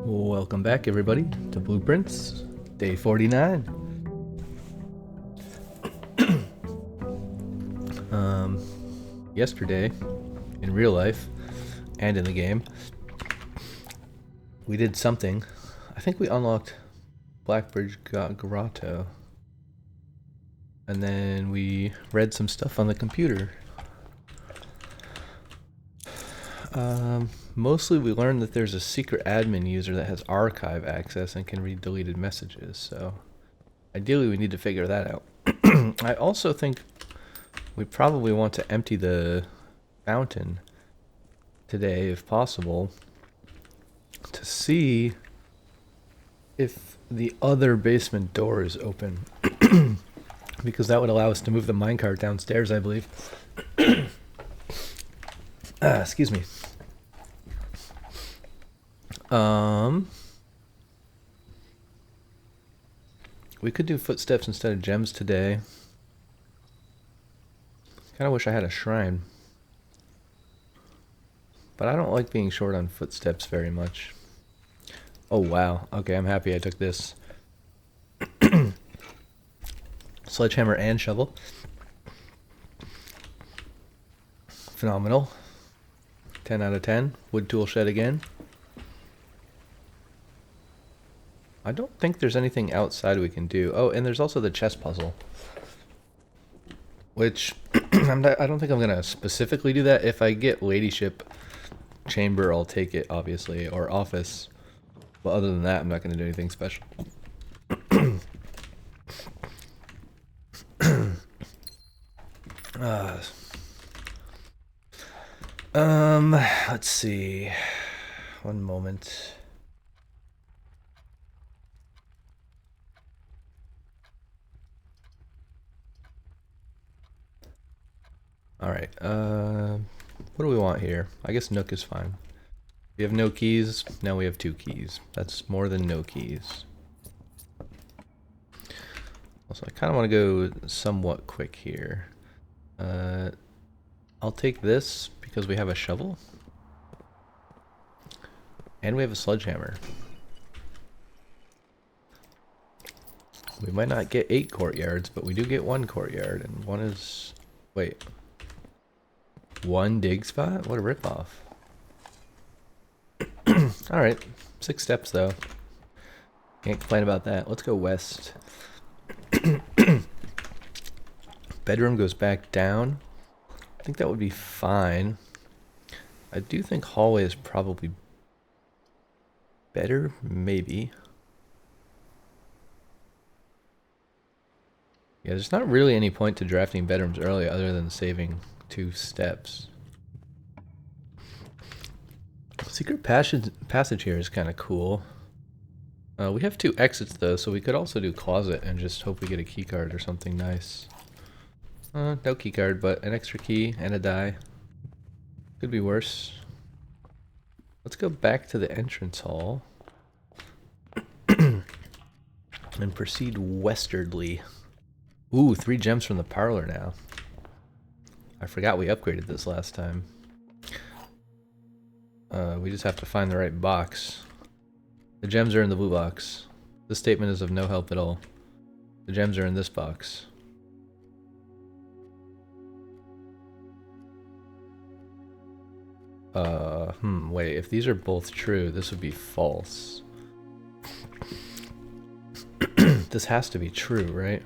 Welcome back, everybody, to Blueprints, day 49. Yesterday, in real life, and in the game, we did something. I think we unlocked Blackbridge Grotto. And then we read some stuff on the computer. Mostly we learned that there's a secret admin user that has archive access and can read deleted messages, so ideally we need to figure that out. I also think we probably want to empty the fountain today, if possible, to see if the other basement door is open. Because that would allow us to move the minecart downstairs, I believe. Excuse me. We could do footsteps instead of gems today. Kind of wish I had a shrine. But I don't like being short on footsteps very much. Oh wow, okay, I'm happy I took this. Sledgehammer and shovel. Phenomenal. 10 out of 10. Wood tool shed again. I don't think there's anything outside we can do. Oh, and there's also the chess puzzle. Which, I don't think I'm going to specifically do that. If I get ladyship chamber, I'll take it, obviously, or office. But other than that, I'm not going to do anything special. Let's see. One moment. Alright, what do we want here? I guess Nook is fine. We have no keys, now we have 2 keys. That's more than no keys. Also, I kind of want to go somewhat quick here. I'll take this because we have a shovel. And we have a sledgehammer. We might not get 8 courtyards, but we do get 1 courtyard, and one is... Wait. 1 dig spot? What a ripoff. Alright. 6 steps, though. Can't complain about that. Let's go west. Bedroom goes back down. I think that would be fine. I do think hallway is probably better, maybe. Yeah, there's not really any point to drafting bedrooms early other than saving 2 steps. Secret passage here is kind of cool. We have 2 exits though, so we could also do closet and just hope we get a key card or something nice. No key card, but an extra key and a die. Could be worse. Let's go back to the entrance hall and proceed westwardly. Ooh, 3 gems from the parlor now. I forgot we upgraded this last time. We just have to find the right box. The gems are in the blue box. This statement is of no help at all. The gems are in this box. Wait, if these are both true, this would be false. This has to be true, right?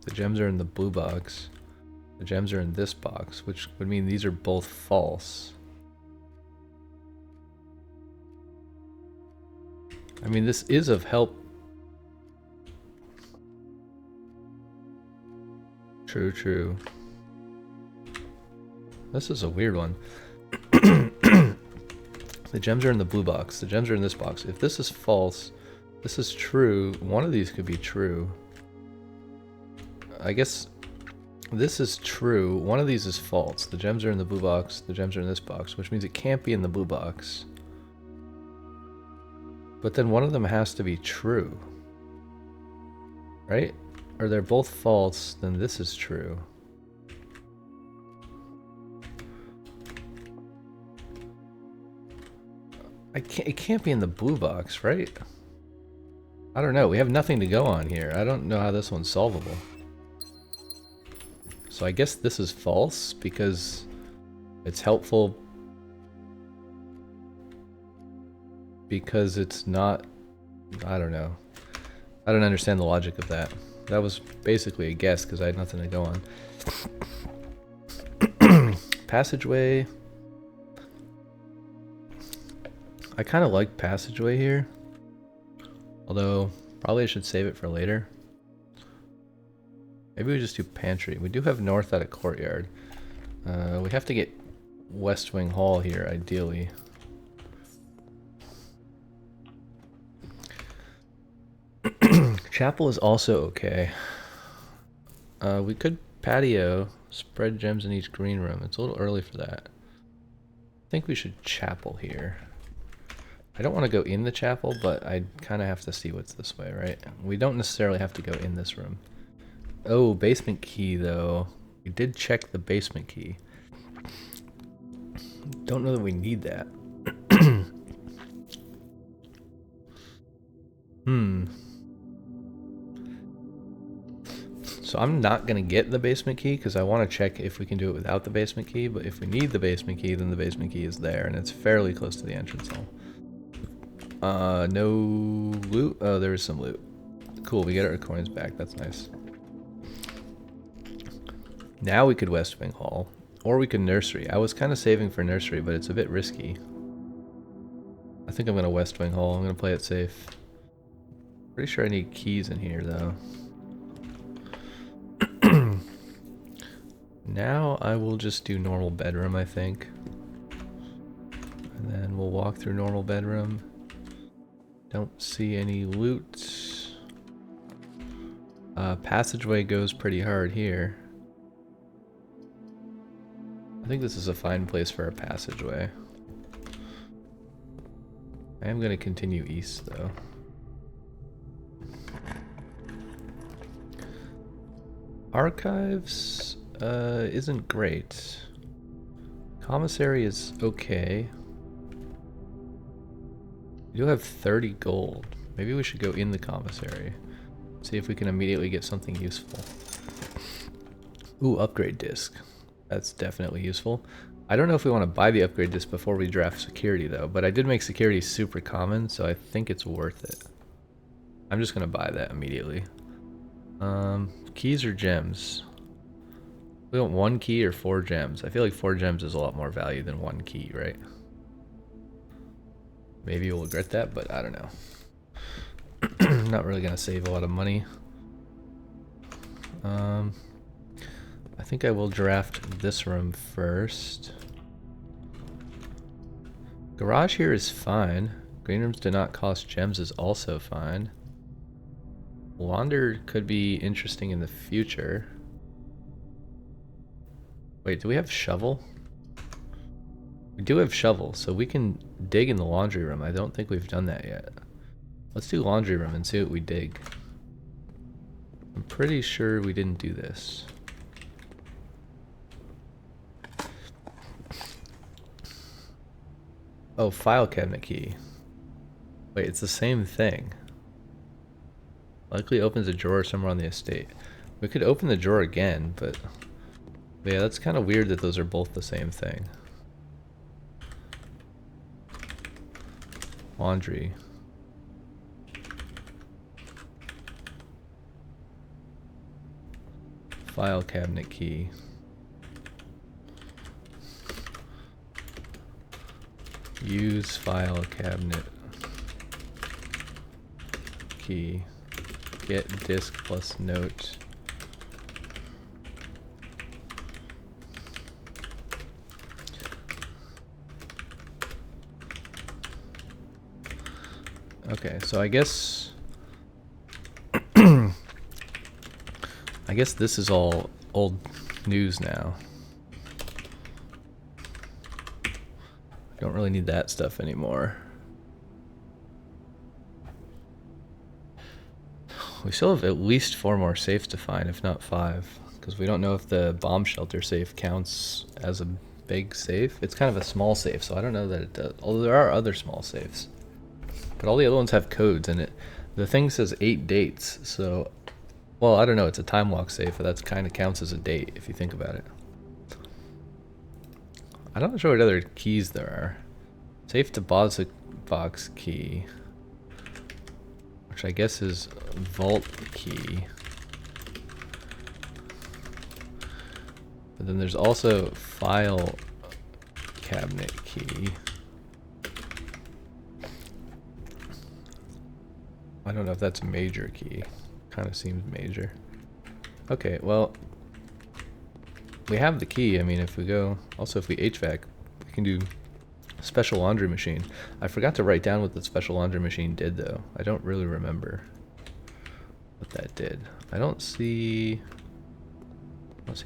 The gems are in the blue box. The gems are in this box, which would mean these are both false. I mean, this is of help. True, true. This is a weird one. The gems are in the blue box. The gems are in this box. If this is false, this is true. One of these could be true. I guess this is true. One of these is false. The gems are in the blue box. The gems are in this box, which means it can't be in the blue box. But then one of them has to be true. Right? Or they're both false, then this is true. It can't be in the blue box, right? I don't know. We have nothing to go on here. I don't know how this one's solvable. So I guess this is false because it's helpful because it's not... I don't know. I don't understand the logic of that. That was basically a guess because I had nothing to go on. Passageway. I kind of like passageway here. Although, probably I should save it for later. Maybe we just do pantry. We do have north at a courtyard. We have to get West Wing Hall here, ideally. Chapel is also okay. We could patio, spread gems in each green room. It's a little early for that. I think we should chapel here. I don't want to go in the chapel, but I kind of have to see what's this way, right? We don't necessarily have to go in this room. Oh, basement key, though. We did check the basement key. Don't know that we need that. So I'm not going to get the basement key because I want to check if we can do it without the basement key, but if we need the basement key, then the basement key is there, and it's fairly close to the entrance hall. No loot? Oh, there is some loot. Cool, we get our coins back. That's nice. Now we could West Wing Hall. Or we could nursery. I was kind of saving for nursery, but it's a bit risky. I think I'm going to West Wing Hall. I'm going to play it safe. Pretty sure I need keys in here, though. Now I will just do normal bedroom, I think. And then we'll walk through normal bedroom. Don't see any loot. Passageway goes pretty hard here. I think this is a fine place for a passageway. I am going to continue east, though. Archives isn't great. Commissary is okay. We do have 30 gold. Maybe we should go in the commissary. See if we can immediately get something useful. Ooh, upgrade disc. That's definitely useful. I don't know if we want to buy the upgrade disc before we draft security, though, but I did make security super common, so I think it's worth it. I'm just going to buy that immediately. Keys or gems? We want 1 key or 4 gems. I feel like 4 gems is a lot more value than 1 key, right? Maybe you'll regret that, but I don't know. Not really going to save a lot of money. I think I will draft this room first. Garage here is fine. Green rooms do not cost gems is also fine. Wander could be interesting in the future. Wait, do we have shovel? We do have shovel, so we can dig in the laundry room. I don't think we've done that yet. Let's do laundry room and see what we dig. I'm pretty sure we didn't do this. Oh, file cabinet key. Wait, it's the same thing. Likely opens a drawer somewhere on the estate. We could open the drawer again, but yeah, that's kind of weird that those are both the same thing. Laundry. File cabinet key. Use file cabinet key. Get disk plus note. Okay, so I guess I guess this is all old news now. Don't really need that stuff anymore. We still have at least 4 more safes to find, if not 5, because we don't know if the bomb shelter safe counts as a big safe. It's kind of a small safe, so I don't know that it does. Although there are other small safes. But all the other ones have codes in it. The thing says 8 dates, so... Well, I don't know, it's a time lock safe, but that kind of counts as a date, if you think about it. I'm not sure what other keys there are. Safe deposit box key. Which I guess is vault key. But then there's also file cabinet key. I don't know if that's a major key. Kind of seems major. Okay, well, we have the key. I mean, if we go, also if we HVAC, we can do special laundry machine. I forgot to write down what the special laundry machine did though. I don't really remember what that did. I don't see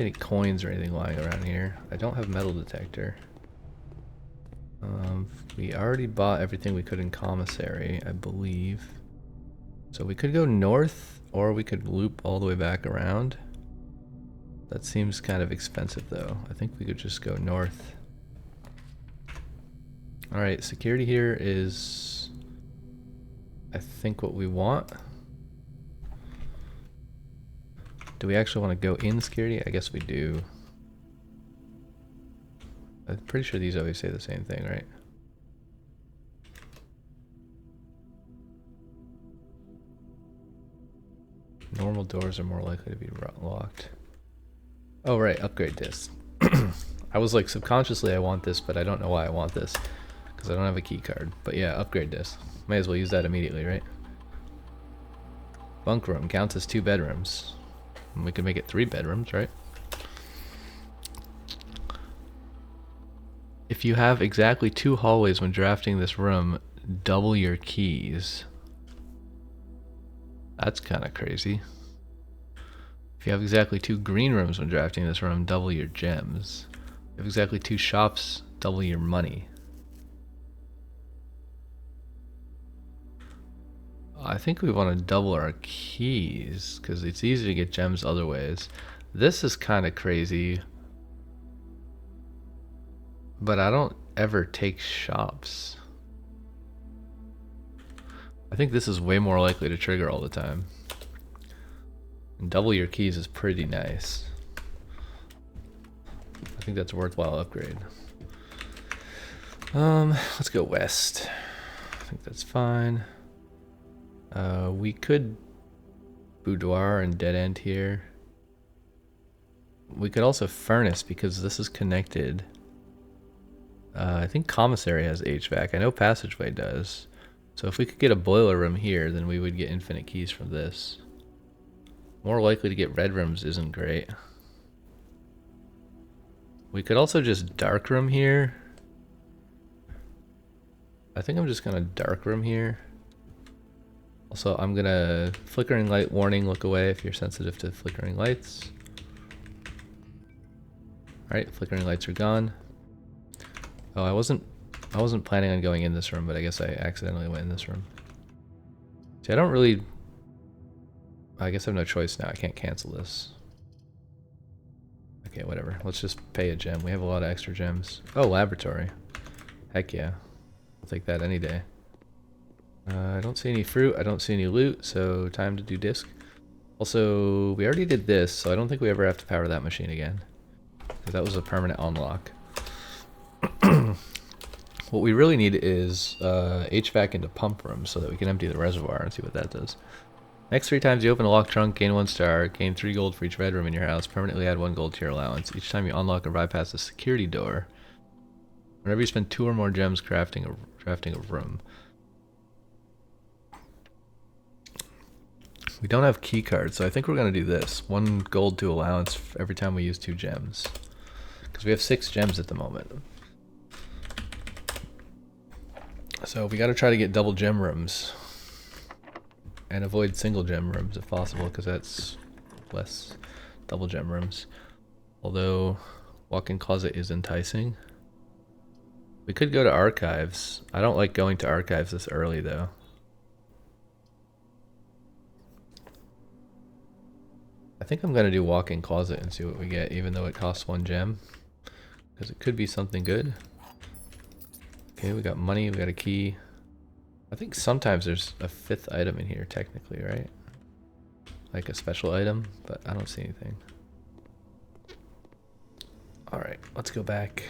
any coins or anything lying around here. I don't have metal detector. We already bought everything we could in commissary, I believe. So we could go north, or we could loop all the way back around. That seems kind of expensive though. I think we could just go north. Alright, security here is, I think, what we want. Do we actually want to go in security? I guess we do. I'm pretty sure these always say the same thing, right? Normal doors are more likely to be locked. Oh, right, upgrade disc. I was like, subconsciously I want this, but I don't know why I want this. Because I don't have a key card. But yeah, upgrade disc. May as well use that immediately, right? Bunk room counts as 2 bedrooms. And we could make it 3 bedrooms, right? If you have exactly 2 hallways when drafting this room, double your keys. That's kind of crazy. If you have exactly 2 green rooms when drafting this room, double your gems. If you have exactly 2 shops, double your money. I think we want to double our keys, because it's easy to get gems other ways. This is kind of crazy. But I don't ever take shops. I think this is way more likely to trigger all the time. And double your keys is pretty nice. I think that's a worthwhile upgrade. Let's go west. I think that's fine. We could boudoir and dead end here. We could also furnace because this is connected. I think commissary has HVAC. I know passageway does. So if we could get a boiler room here, then we would get infinite keys from this. More likely to get red rooms isn't great. We could also just dark room here. I think I'm just gonna dark room here. Also, I'm gonna flickering light warning, look away if you're sensitive to flickering lights. Alright, flickering lights are gone. Oh, I wasn't planning on going in this room, but I guess I accidentally went in this room. See, I don't really... I guess I have no choice now. I can't cancel this. Okay, whatever. Let's just pay a gem. We have a lot of extra gems. Oh, laboratory. Heck yeah. I'll take that any day. I don't see any fruit. I don't see any loot, so time to do disc. Also, we already did this, so I don't think we ever have to power that machine again. Because that was a permanent unlock. What we really need is HVAC into pump rooms so that we can empty the reservoir and see what that does. Next 3 times you open a locked trunk, gain 1 star, gain 3 gold for each bedroom in your house, permanently add 1 gold to your allowance. Each time you unlock or bypass a security door, whenever you spend 2 or more gems crafting a room. We don't have key cards, so I think we're going to do this. 1 gold to allowance every time we use 2 gems. Because we have 6 gems at the moment. So we got to try to get double gem rooms. And avoid single gem rooms if possible, because that's less double gem rooms. Although walk-in closet is enticing. We could go to archives. I don't like going to archives this early though. I think I'm gonna do walk-in closet and see what we get, even though it costs 1 gem. because it could be something good. Okay, we got money, we got a key. I think sometimes there's a 5th item in here, technically, right? Like a special item, but I don't see anything. Alright, let's go back.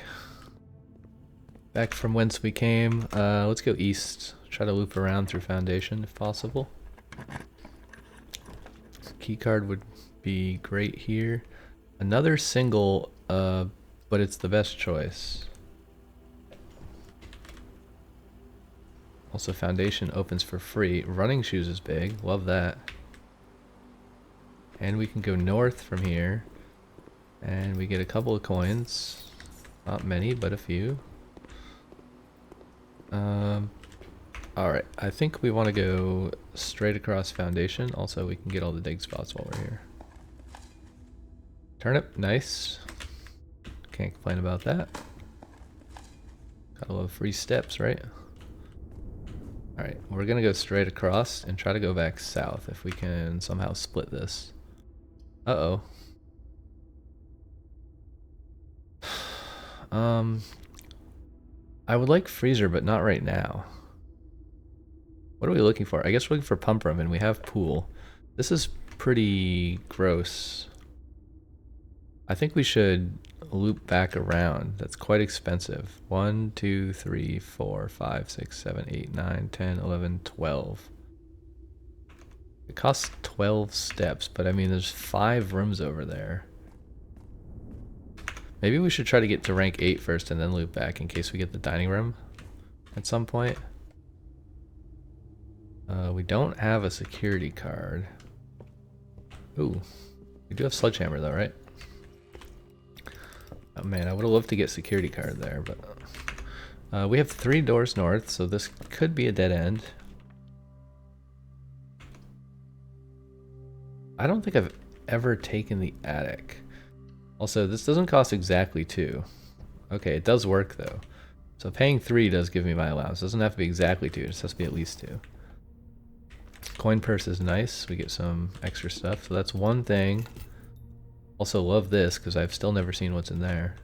Back from whence we came. Let's go east. Try to loop around through Foundation if possible. Keycard would be great here. Another single, but it's the best choice. Also, Foundation opens for free. Running shoes is big. Love that. And we can go north from here. And we get a couple of coins. Not many, but a few. Alright, I think we want to go straight across Foundation. Also, we can get all the dig spots while we're here. Turnip, nice. Can't complain about that. Gotta love free steps, right? Alright, we're gonna go straight across and try to go back south if we can somehow split this. Uh-oh. I would like freezer, but not right now. What are we looking for? I guess we're looking for pump room, and we have pool. This is pretty gross. I think we should loop back around. That's quite expensive. 1, 2, 3, 4, 5, 6, 7, 8, 9, 10, 11, 12. It costs 12 steps, but I mean, there's 5 rooms over there. Maybe we should try to get to rank 8 first and then loop back in case we get the dining room at some point. We don't have a security card. Ooh, we do have sledgehammer though, right? Oh man, I would have loved to get security card there, but we have 3 doors north, so this could be a dead end. I don't think I've ever taken the attic. Also, this doesn't cost exactly 2. Okay, it does work though. So paying 3 does give me my allowance. It doesn't have to be exactly 2, it just has to be at least 2. Coin purse is nice. We get some extra stuff. So that's one thing. Also love this because I've still never seen what's in there.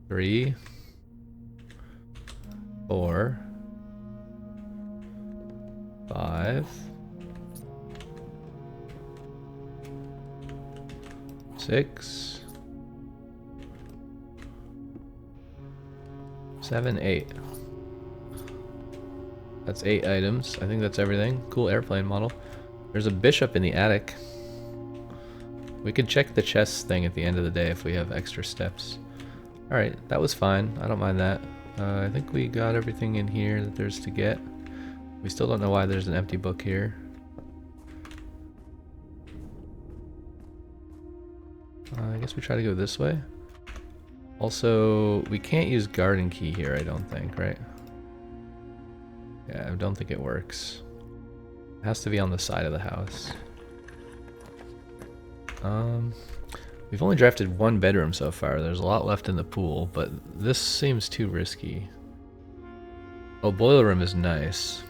3, 4, 5, 6, 7, 8. That's 8 items. I think that's everything. Cool airplane model. There's a bishop in the attic. We could check the chest thing at the end of the day if we have extra steps. Alright, that was fine. I don't mind that. I think we got everything in here that there's to get. We still don't know why there's an empty book here. I guess we try to go this way. Also, we can't use garden key here, I don't think, right? Yeah, I don't think it works. It has to be on the side of the house. We've only drafted 1 bedroom so far. There's a lot left in the pool, but this seems too risky. Oh, boiler room is nice.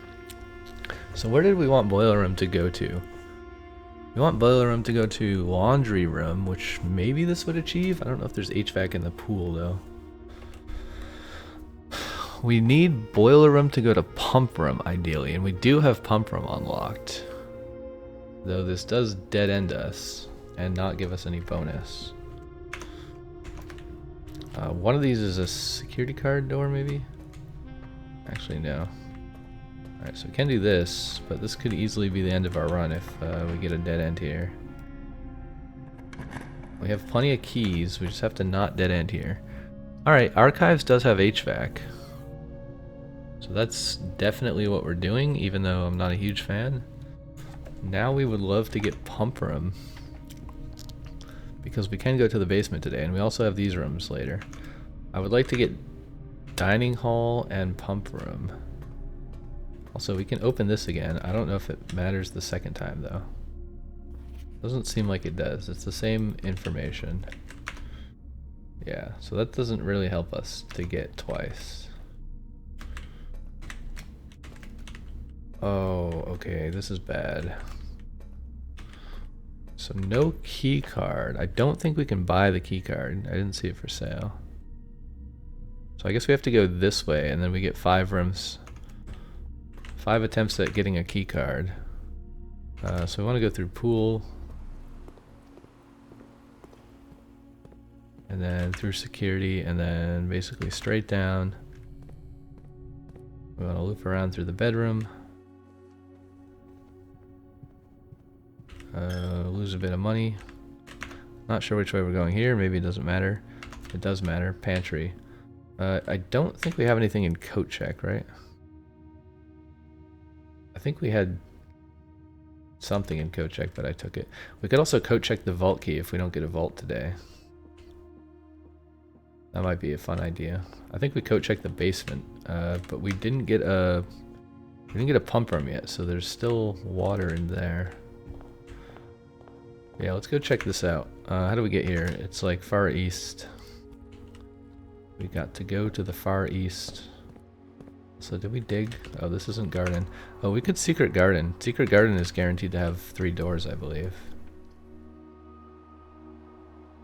So where did we want boiler room to go to? We want boiler room to go to laundry room, which maybe this would achieve. I don't know if there's HVAC in the pool though. We need boiler room to go to pump room ideally, and we do have pump room unlocked. Though this does dead end us and not give us any bonus. One of these is a security card door maybe? Actually no. Alright, so we can do this, but this could easily be the end of our run if we get a dead end here. We have plenty of keys, we just have to not dead end here. Alright, Archives does have HVAC. So that's definitely what we're doing, even though I'm not a huge fan. Now we would love to get pump room, because we can go to the basement today, and we also have these rooms later. I would like to get dining hall and pump room. Also, we can open this again. I don't know if it matters the second time, though. Doesn't seem like it does. It's the same information. Yeah, so that doesn't really help us to get twice. Oh, okay, this is bad. So no key card. I don't think we can buy the key card. I didn't see it for sale. So I guess we have to go this way, and then we get 5 rooms. 5 attempts at getting a key card. So we want to go through pool. And then through security, and then basically straight down. We want to loop around through the bedroom. Lose a bit of money. Not sure which way we're going here. Maybe it doesn't matter. It does matter. Pantry. I don't think we have anything in coat check, right? I think we had something in coat check, but I took it. We could also coat check the vault key if we don't get a vault today. That might be a fun idea. I think we coat checked the basement, but we didn't get a pump room yet, so there's still water in there. Yeah, let's go check this out. How do we get here? It's like far east. We got to go to the far east. So did we dig? Oh, this isn't garden. Oh, we could secret garden. Secret garden is guaranteed to have 3 doors, I believe.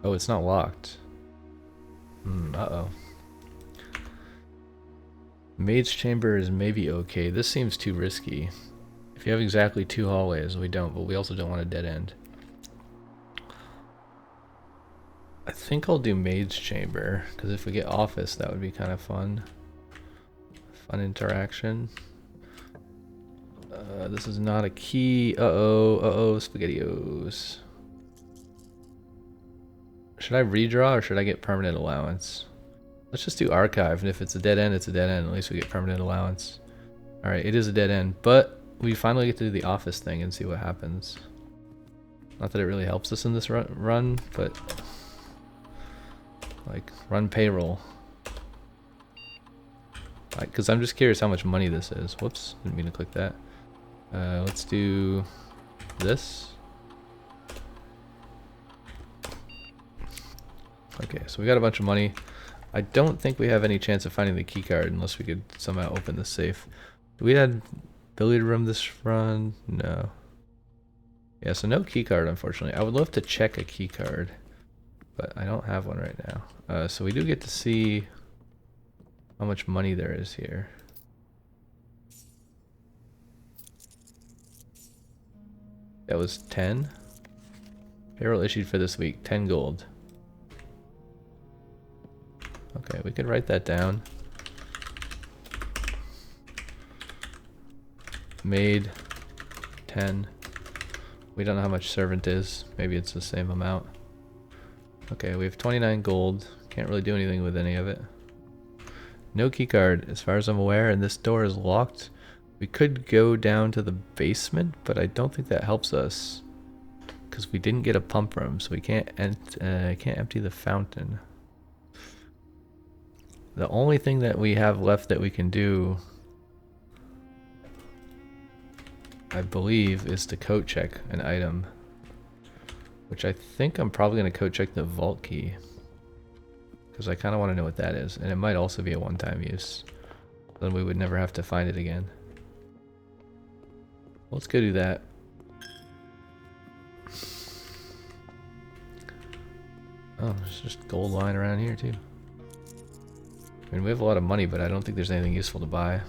Oh, it's not locked. Uh-oh. Maid's chamber is maybe okay. This seems too risky. If you have exactly 2 hallways, we don't, but we also don't want a dead end. I think I'll do maid's chamber, because if we get office, that would be kind of fun. Fun interaction. This is not a key. Uh-oh, SpaghettiOs. Should I redraw or should I get permanent allowance? Let's just do archive, and if it's a dead end, it's a dead end. At least we get permanent allowance. Alright, it is a dead end, but we finally get to do the office thing and see what happens. Not that it really helps us in this run, but like, run payroll. Because I'm just curious how much money this is. Whoops, didn't mean to click that. Let's do this. Okay, so we got a bunch of money. I don't think we have any chance of finding the key card unless we could somehow open the safe. Do we had billiard room this run? No. Yeah, so no key card, unfortunately. I would love to check a key card, but I don't have one right now. So we do get to see how much money there is here. That was 10. Payroll issued for this week, 10 gold. Okay, we could write that down. Maid, 10. We don't know how much servant is. Maybe it's the same amount. Okay, we have 29 gold. Can't really do anything with any of it. No key card, as far as I'm aware, and this door is locked. We could go down to the basement, but I don't think that helps us. Because we didn't get a pump room, so we can't empty the fountain. The only thing that we have left that we can do, I believe, is to coat check an item. Which I think I'm probably going to coat check the vault key. Because I kind of want to know what that is. And it might also be a one-time use. Then we would never have to find it again. Let's go do that. Oh, there's just gold lying around here too. I mean, we have a lot of money, but I don't think there's anything useful to buy.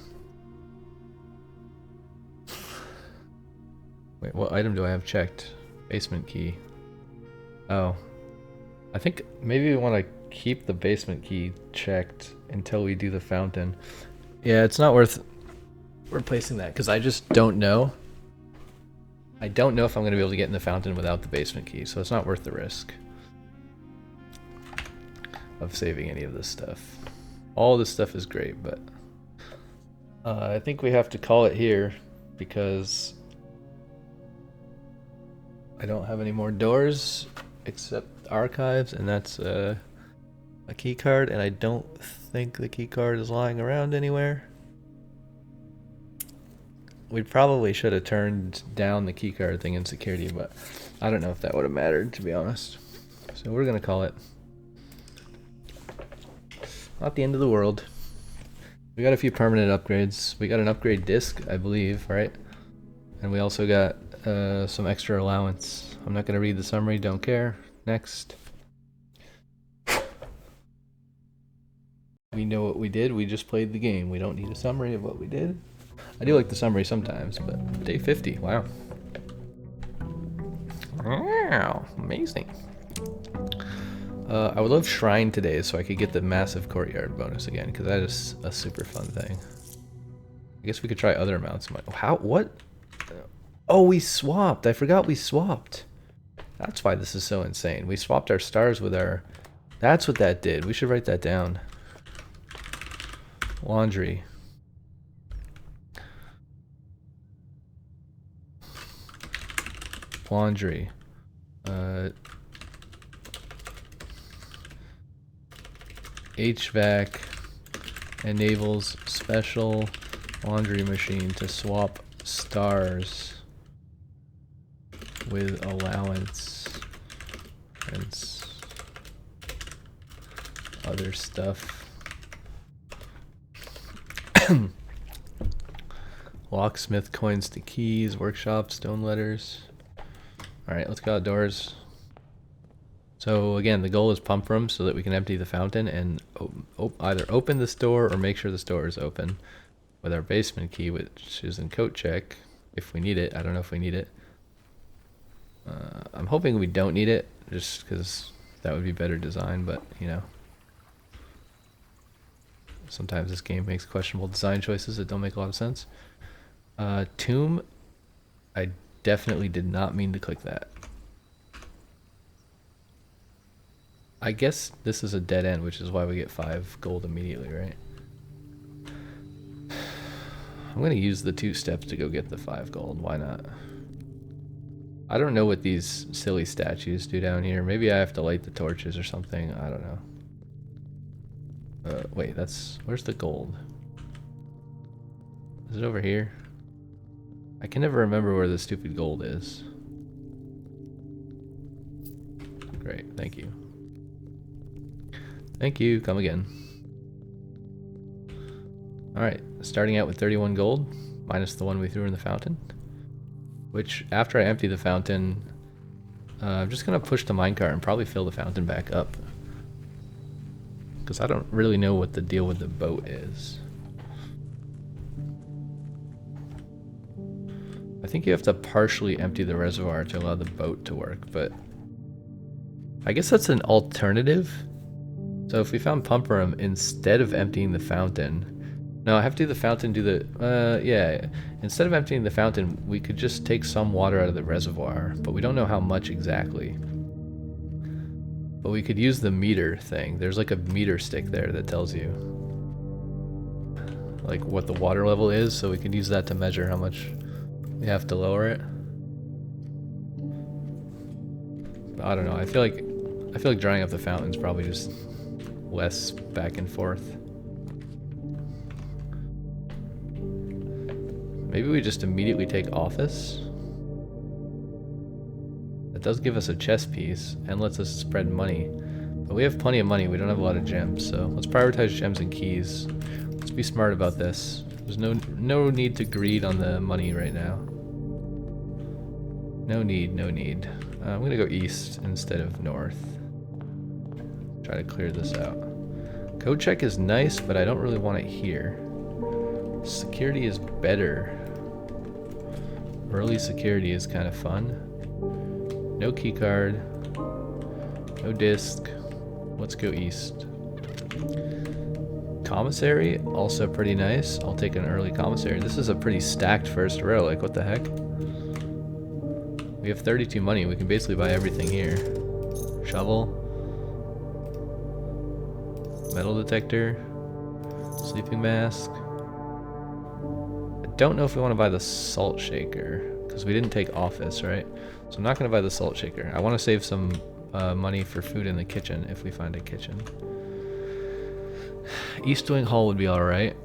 Wait, what item do I have checked? Basement key. Oh. I think maybe we want to keep the basement key checked until we do the fountain. Yeah, it's not worth replacing that, because I just don't know. I don't know if I'm going to be able to get in the fountain without the basement key, so it's not worth the risk of saving any of this stuff. All this stuff is great, but I think we have to call it here because I don't have any more doors except archives, and that's a key card, and I don't think the key card is lying around anywhere. We probably should have turned down the key card thing in security, but I don't know if that would have mattered, to be honest. So we're gonna call it. Not the end of the world. We got a few permanent upgrades. We got an upgrade disc, I believe, right? And we also got some extra allowance. I'm not going to read the summary, don't care. Next. We know what we did, we just played the game. We don't need a summary of what we did. I do like the summary sometimes, but day 50, wow. Wow, amazing. I would love Shrine today so I could get the massive courtyard bonus again, because that is a super fun thing. I guess we could try other amounts. How? What? Oh, we swapped. I forgot we swapped. That's why this is so insane. We swapped our stars with our... That's what that did. We should write that down. Laundry. Laundry. HVAC enables special laundry machine to swap stars with allowance and other stuff. Locksmith coins to keys, workshop, stone letters. Alright, let's go outdoors. So again, the goal is pump room so that we can empty the fountain and either open the store or make sure the store is open with our basement key, which is in coat check, if we need it. I don't know if we need it. I'm hoping we don't need it, just because that would be better design, but you know. Sometimes this game makes questionable design choices that don't make a lot of sense. Tomb, I definitely did not mean to click that. I guess this is a dead end, which is why we get 5 gold immediately, right? I'm going to use the 2 steps to go get the 5 gold. Why not? I don't know what these silly statues do down here. Maybe I have to light the torches or something. I don't know. Wait, where's the gold? Is it over here? I can never remember where the stupid gold is. Great, thank you. Thank you, come again. Alright, starting out with 31 gold, minus the one we threw in the fountain. Which, after I empty the fountain, I'm just gonna push the minecart and probably fill the fountain back up. Because I don't really know what the deal with the boat is. I think you have to partially empty the reservoir to allow the boat to work, but I guess that's an alternative. So if we found pump room instead of emptying the fountain, no, I have to do the fountain, yeah. Instead of emptying the fountain, we could just take some water out of the reservoir, but we don't know how much exactly. But we could use the meter thing. There's like a meter stick there that tells you like what the water level is, so we could use that to measure how much we have to lower it. But I don't know. I feel like drying up the fountain is probably just less back and forth. Maybe we just immediately take office. It does give us a chess piece and lets us spread money. But we have plenty of money, we don't have a lot of gems, so let's prioritize gems and keys. Let's be smart about this. There's no need to greed on the money right now. No need, no need. I'm gonna go east instead of north. Try to clear this out. Code check is nice, but I don't really want it here. Security is better. Early security is kind of fun. No key card. No disc. Let's go east. Commissary, also pretty nice. I'll take an early commissary. This is a pretty stacked first row, like what the heck? We have 32 money, we can basically buy everything here. Shovel. Metal detector. Sleeping mask. I don't know if we want to buy the salt shaker, because we didn't take office, right? So I'm not going to buy the salt shaker. I want to save some money for food in the kitchen, if we find a kitchen. East Wing Hall would be alright.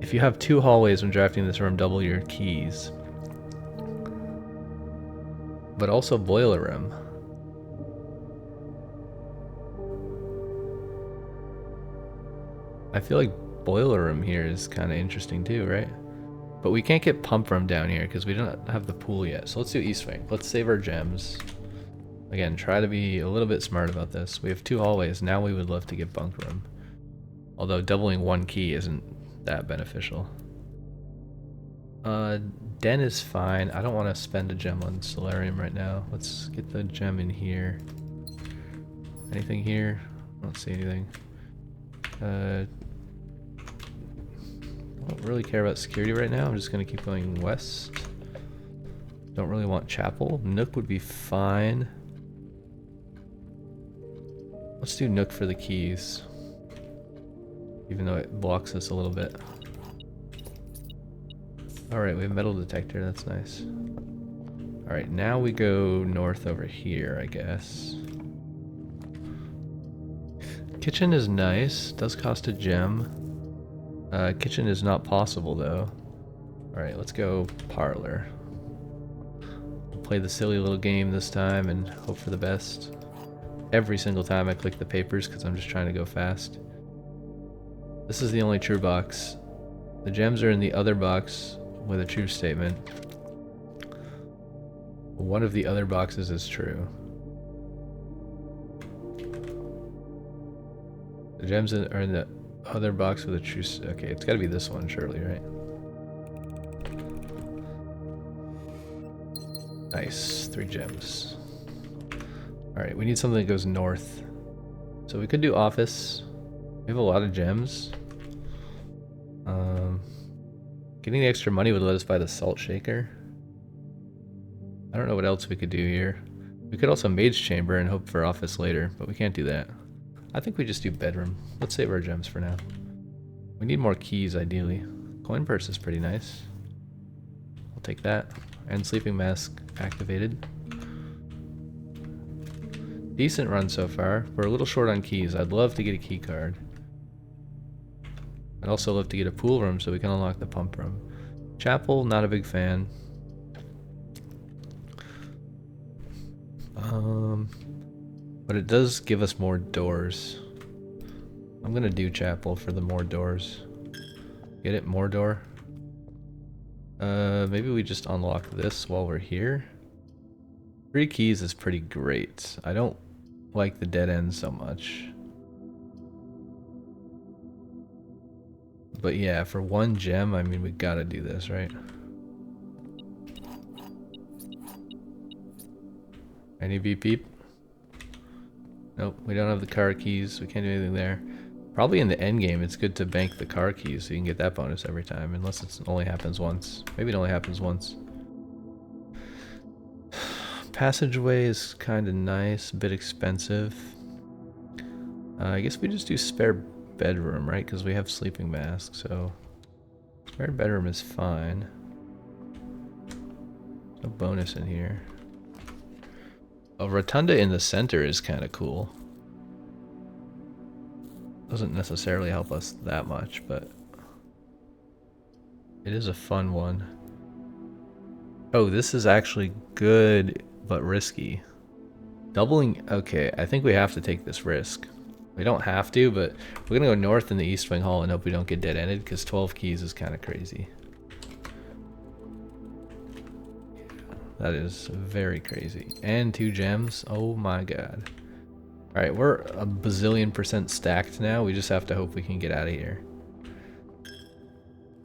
If you have 2 hallways when drafting this room, double your keys. But also boiler room. I feel like boiler room here is kind of interesting too, right? But we can't get pump room down here because we don't have the pool yet. So let's do East Wing. Let's save our gems. Again, try to be a little bit smart about this. We have 2 hallways. Now we would love to get bunk room. Although doubling 1 key isn't that beneficial. Den is fine. I don't want to spend a gem on Solarium right now. Let's get the gem in here. Anything here? I don't see anything. I don't really care about security right now. I'm just going to keep going west. Don't really want chapel. Nook would be fine. Let's do Nook for the keys. Even though it blocks us a little bit. Alright, we have metal detector. That's nice. Alright, now we go north over here, I guess. Kitchen is nice. Does cost a gem. Kitchen is not possible, though. Alright, let's go parlor. We'll play the silly little game this time and hope for the best. Every single time I click the papers because I'm just trying to go fast. This is the only true box. The gems are in the other box with a true statement. One of the other boxes is true. The gems are in the other box with a true... Okay, it's gotta be this one, surely, right? Nice. 3 gems. Alright, we need something that goes north. So we could do office. We have a lot of gems. Getting the extra money would let us buy the salt shaker. I don't know what else we could do here. We could also mage chamber and hope for office later, but we can't do that. I think we just do bedroom. Let's save our gems for now. We need more keys, ideally. Coin purse is pretty nice. I'll take that. And sleeping mask activated. Decent run so far. We're a little short on keys. I'd love to get a key card. I'd also love to get a pool room so we can unlock the pump room. Chapel, not a big fan. But it does give us more doors. I'm gonna do chapel for the more doors. Get it? More door? Maybe we just unlock this while we're here. 3 keys is pretty great. I don't like the dead end so much. But yeah, for 1 gem, I mean, we gotta do this, right? Any beep beep? Nope, we don't have the car keys. We can't do anything there. Probably in the end game, it's good to bank the car keys so you can get that bonus every time, unless it only happens once. Maybe it only happens once. Passageway is kind of nice, a bit expensive. I guess we just do spare bedroom, right? Because we have sleeping mask, so spare bedroom is fine. No bonus in here. A rotunda in the center is kind of cool. Doesn't necessarily help us that much, but it is a fun one. Oh, this is actually good, but risky. Doubling, okay, I think we have to take this risk. We don't have to, but we're gonna go north in the East Wing Hall and hope we don't get dead-ended, because 12 keys is kind of crazy. That is very crazy. And 2 gems, oh my god. Alright, we're a bazillion% stacked now, we just have to hope we can get out of here.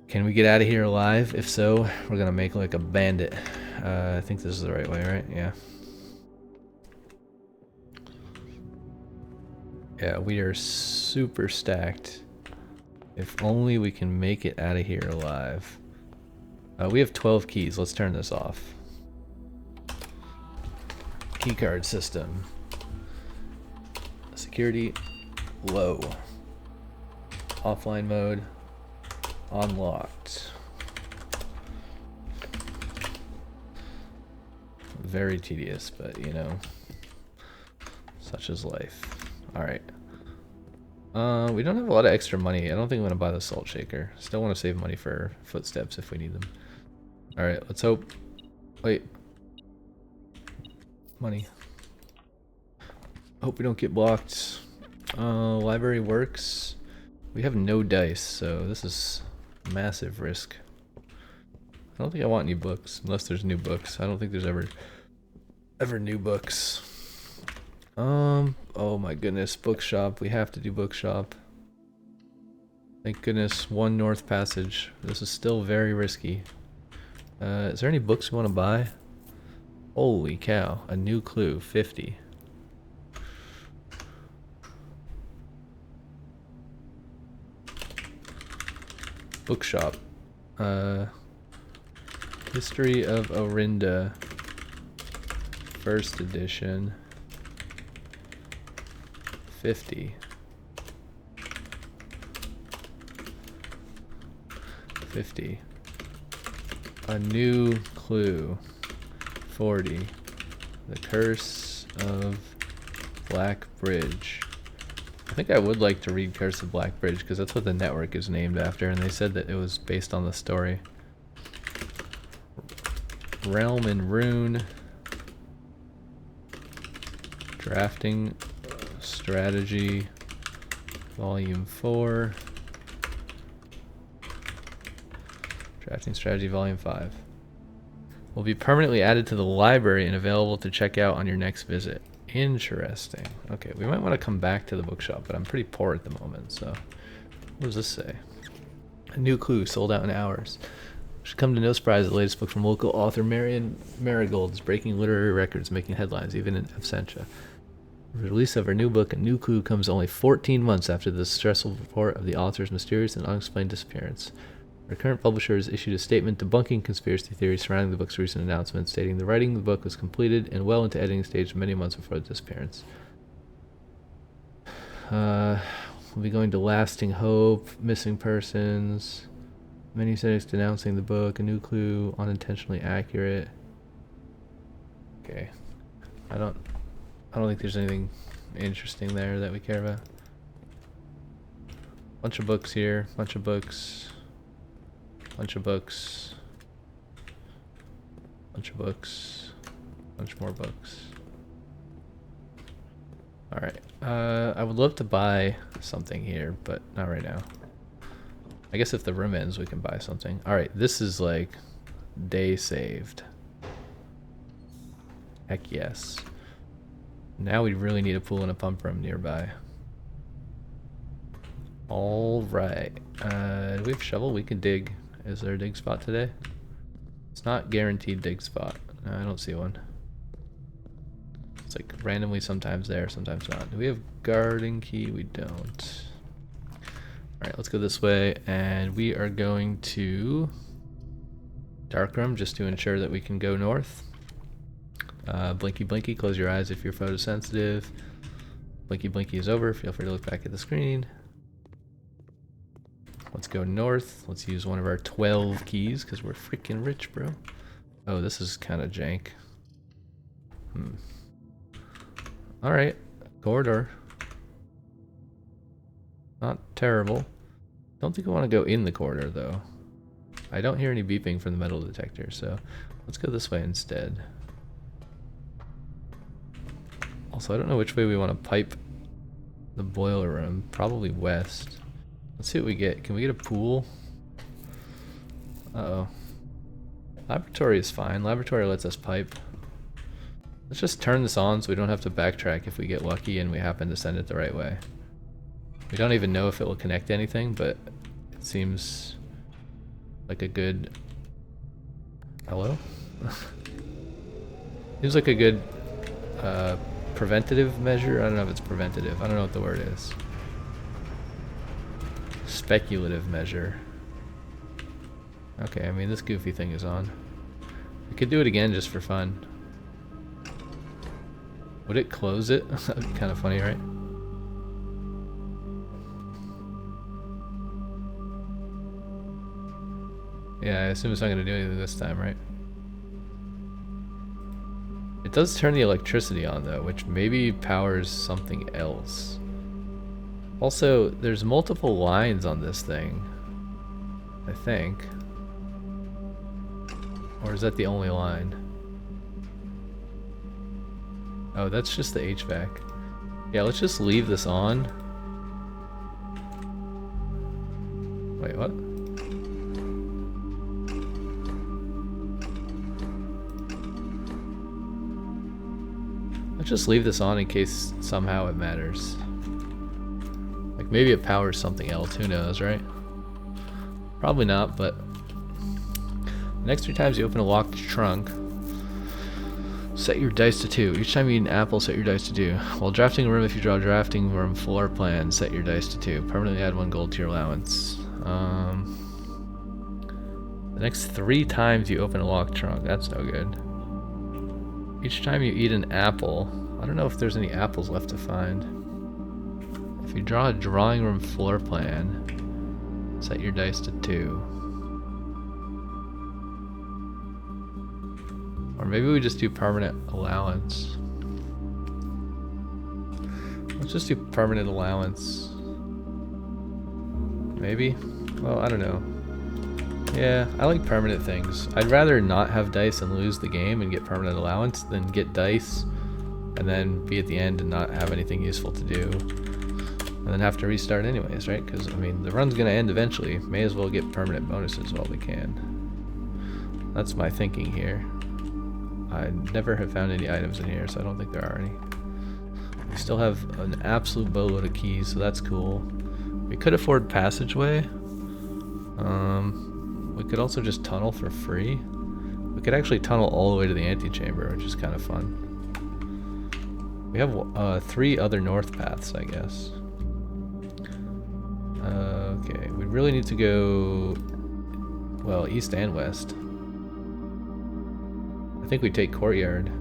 Can we get out of here alive? If so, we're gonna make like a bandit. I think this is the right way, right? Yeah. Yeah, we are super stacked. If only we can make it out of here alive. We have 12 keys. Let's turn this off. Keycard system. Security low. Offline mode unlocked. Very tedious, but you know, such is life. Alright. We don't have a lot of extra money. I don't think I'm gonna buy the salt shaker. Still want to save money for footsteps if we need them. Alright, let's hope. Wait. Money. Hope we don't get blocked. Library works. We have no dice, so this is massive risk. I don't think I want any books, unless there's new books. I don't think there's ever new books. Oh my goodness, bookshop. We have to do bookshop. Thank goodness, one north passage. This is still very risky. Is there any books we want to buy? Holy cow, a new clue, 50. Bookshop. History of Orinda. First edition. 50. 50. A new clue. 40. The Curse of Black Bridge. I think I would like to read Curse of Black Bridge because that's what the network is named after, and they said that it was based on the story. Realm and Rune. Drafting Strategy. Volume 4. Drafting Strategy Volume 5. Will be permanently added to the library and available to check out on your next visit. Interesting. Okay, we might want to come back to the bookshop, but I'm pretty poor at the moment, so... What does this say? A new clue sold out in hours. Should come to no surprise, the latest book from local author Marion Marigold is breaking literary records, making headlines, even in absentia. The release of her new book, A New Clue, comes only 14 months after the stressful report of the author's mysterious and unexplained disappearance. Her current publisher has issued a statement debunking conspiracy theories surrounding the book's recent announcement, stating the writing of the book was completed and well into editing stage many months before the disappearance. We'll be going to Lasting Hope, Missing Persons, many cynics denouncing the book, A New Clue, unintentionally accurate. Okay. I don't think there's anything interesting there that we care about. Bunch of books here, bunch of books. Bunch of books. Bunch of books. Bunch more books. Alright. I would love to buy something here, but not right now. I guess if the room ends, we can buy something. Alright, this is like day saved. Heck yes. Now we really need a pool and a pump room nearby. Alright. Do we have a shovel? We can dig. Is there a dig spot today? It's not guaranteed dig spot. No, I don't see one. It's like randomly sometimes there, sometimes not. Do we have garden key? We don't. Alright, let's go this way, and we are going to darkroom just to ensure that we can go north. Blinky blinky, close your eyes if you're photosensitive. Blinky blinky is over, feel free to look back at the screen. Let's go north. Let's use one of our 12 keys because we're freaking rich, bro. Oh, this is kind of jank. Alright, corridor. Not terrible. Don't think I want to go in the corridor though. I don't hear any beeping from the metal detector, so let's go this way instead. Also, I don't know which way we want to pipe the boiler room. Probably west. Let's see what we get. Can we get a pool? Uh-oh. Laboratory is fine. Laboratory lets us pipe. Let's just turn this on so we don't have to backtrack if we get lucky and we happen to send it the right way. We don't even know if it will connect to anything, but it seems like a good... Hello? Seems like a good preventative measure. I don't know if it's preventative. I don't know what the word is. Speculative measure. Okay, I mean, this goofy thing is on. We could do it again just for fun. Would it close it? That'd be kind of funny, right? Yeah, I assume it's not going to do anything this time, right? It does turn the electricity on, though, which maybe powers something else. Also, there's multiple lines on this thing, I think. Or is that the only line? Oh, that's just the HVAC. Yeah, let's just leave this on. Wait, what? Let's just leave this on in case somehow it matters. Like maybe it powers something else, who knows, right? Probably not, but the next 3 times you open a locked trunk, set your dice to 2. Each time you eat an apple, set your dice to 2. While drafting a room, if you draw a drafting room floor plan, set your dice to 2. Permanently add 1 gold to your allowance. The next 3 times you open a locked trunk, that's no good. Each time you eat an apple, I don't know if there's any apples left to find. If you draw a drawing room floor plan, set your dice to 2. Or maybe we just do permanent allowance. Let's just do permanent allowance. Maybe? Well, I don't know. Yeah, I like permanent things. I'd rather not have dice and lose the game and get permanent allowance than get dice and then be at the end and not have anything useful to do. And then have to restart anyways, right? Because, I mean, the run's going to end eventually. May as well get permanent bonuses while we can. That's my thinking here. I never have found any items in here, so I don't think there are any. We still have an absolute boatload of keys, so that's cool. We could afford passageway. We could also just tunnel for free. We could actually tunnel all the way to the antechamber, which is kind of fun. We have 3 other north paths, I guess. Okay, we really need to go, well, east and west. I think we take Courtyard.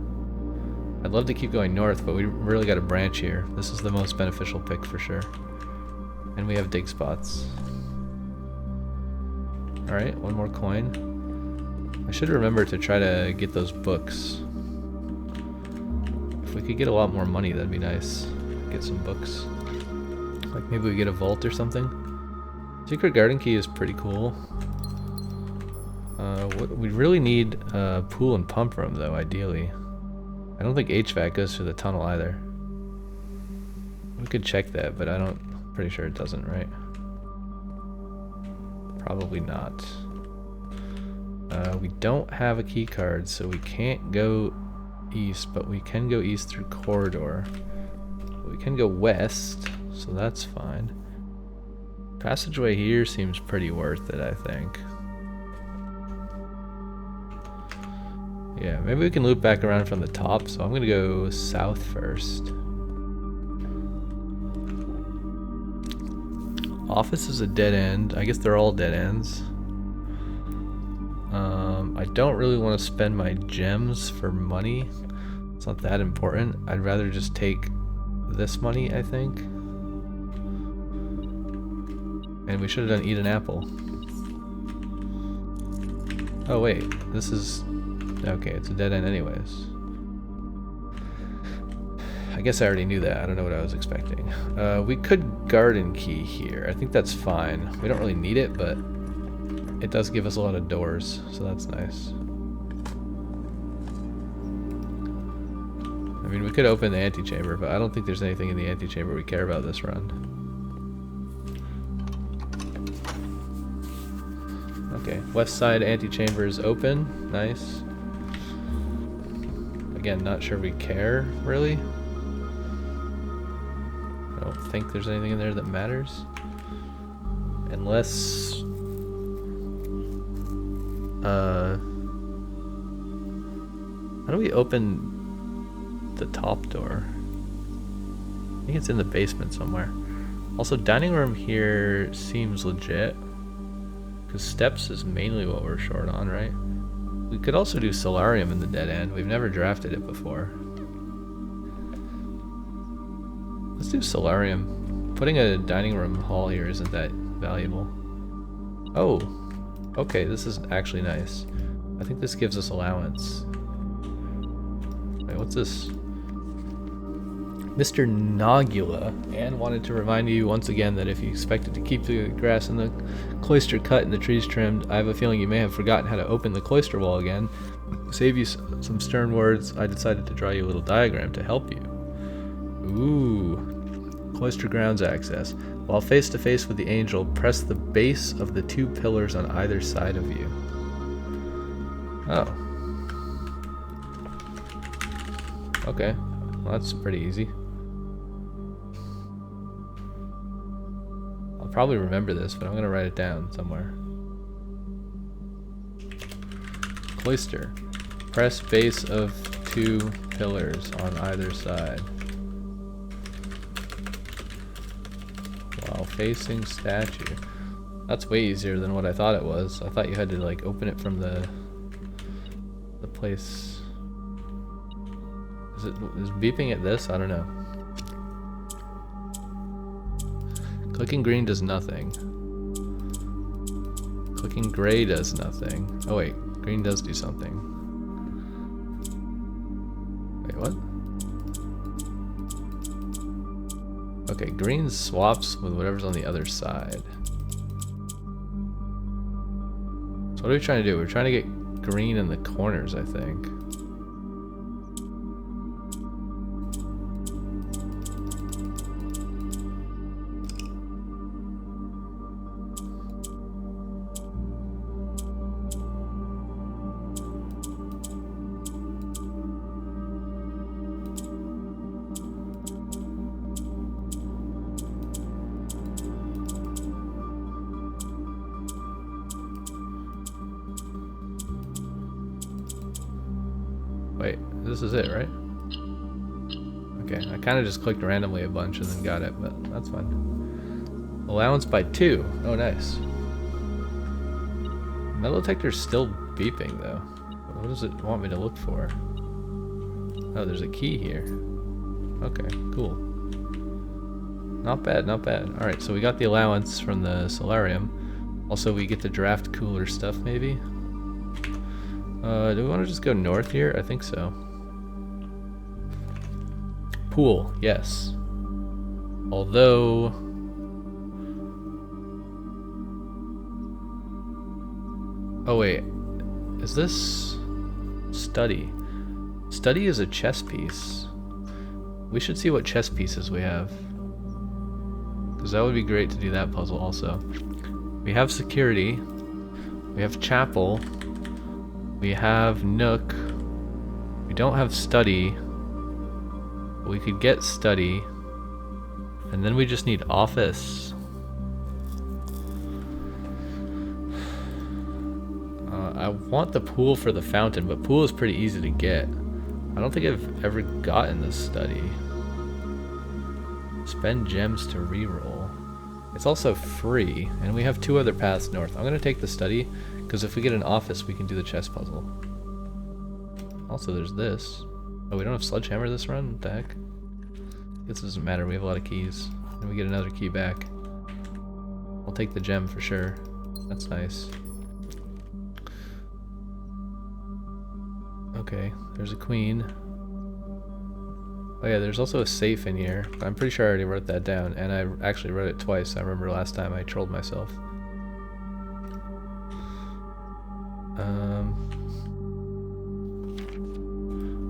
I'd love to keep going north, but we really got a branch here. This is the most beneficial pick for sure. And we have dig spots. Alright, 1 more coin. I should remember to try to get those books. If we could get a lot more money, that'd be nice. Get some books. Like maybe we get a vault or something. Secret garden key is pretty cool. We really need a pool and pump room though, ideally. I don't think HVAC goes through the tunnel either. We could check that, but pretty sure it doesn't, right? Probably not. We don't have a key card, so we can't go east, but we can go east through corridor. We can go west, so that's fine. Passageway here seems pretty worth it, I think. Yeah, maybe we can loop back around from the top, so I'm gonna go south first. Office is a dead end. I guess they're all dead ends. I don't really want to spend my gems for money. It's not that important. I'd rather just take this money, I think. And we should have done eat an apple. Oh wait, this is... okay, it's a dead end anyways. I guess I already knew that. I don't know what I was expecting. We could garden key here. I think that's fine. We don't really need it, but it does give us a lot of doors, so that's nice. I mean, we could open the antechamber, but I don't think there's anything in the antechamber we care about this run. Okay, west side antechamber is open. Nice. Again, not sure we care, really. I don't think there's anything in there that matters. Unless... how do we open the top door? I think it's in the basement somewhere. Also, dining room here seems legit. Because steps is mainly what we're short on, right? We could also do solarium in the dead end. We've never drafted it before. Let's do solarium. Putting a dining room hall here isn't that valuable. Oh, okay, this is actually nice. I think this gives us allowance. Wait, what's this? Mr. Nogula, and wanted to remind you once again that if you expected to keep the grass in the cloister cut and the trees trimmed, I have a feeling you may have forgotten how to open the cloister wall again. To save you some stern words, I decided to draw you a little diagram to help you. Ooh, cloister grounds access. While face to face with the angel, press the base of the 2 pillars on either side of you. Oh. Okay. Well, that's pretty easy. I'll probably remember this, but I'm gonna write it down somewhere. Cloister. Press base of 2 pillars on either side while facing statue. That's way easier than what I thought it was. I thought you had to like open it from the place. Is beeping at this? I don't know. Clicking green does nothing. Clicking gray does nothing. Oh wait, green does do something. Wait, what? Okay, green swaps with whatever's on the other side. So what are we trying to do? We're trying to get green in the corners, I think. Wait, this is it, right? Okay, I kind of just clicked randomly a bunch and then got it, but that's fine. Allowance by 2. Oh, nice. Metal detector's still beeping, though. What does it want me to look for? Oh, there's a key here. Okay, cool. Not bad, not bad. Alright, so we got the allowance from the solarium. Also, we get to draft cooler stuff, maybe? Do we want to just go north here? I think so. Pool, yes. Although... Oh wait, is this... Study? Study is a chess piece. We should see what chess pieces we have. Because that would be great to do that puzzle also. We have security. We have chapel. We have nook. We don't have study. We could get study. And then we just need office. I want the pool for the fountain, but pool is pretty easy to get. I don't think I've ever gotten this study. Spend gems to reroll. It's also free, and we have 2 other paths north. I'm gonna take the study, because if we get an office, we can do the chess puzzle. Also, there's this. Oh, we don't have sledgehammer this run? What the heck? This doesn't matter, we have a lot of keys. And we get another key back. I'll take the gem for sure. That's nice. Okay, there's a queen. Oh yeah, there's also a safe in here. I'm pretty sure I already wrote that down, and I actually wrote it twice. I remember last time I trolled myself.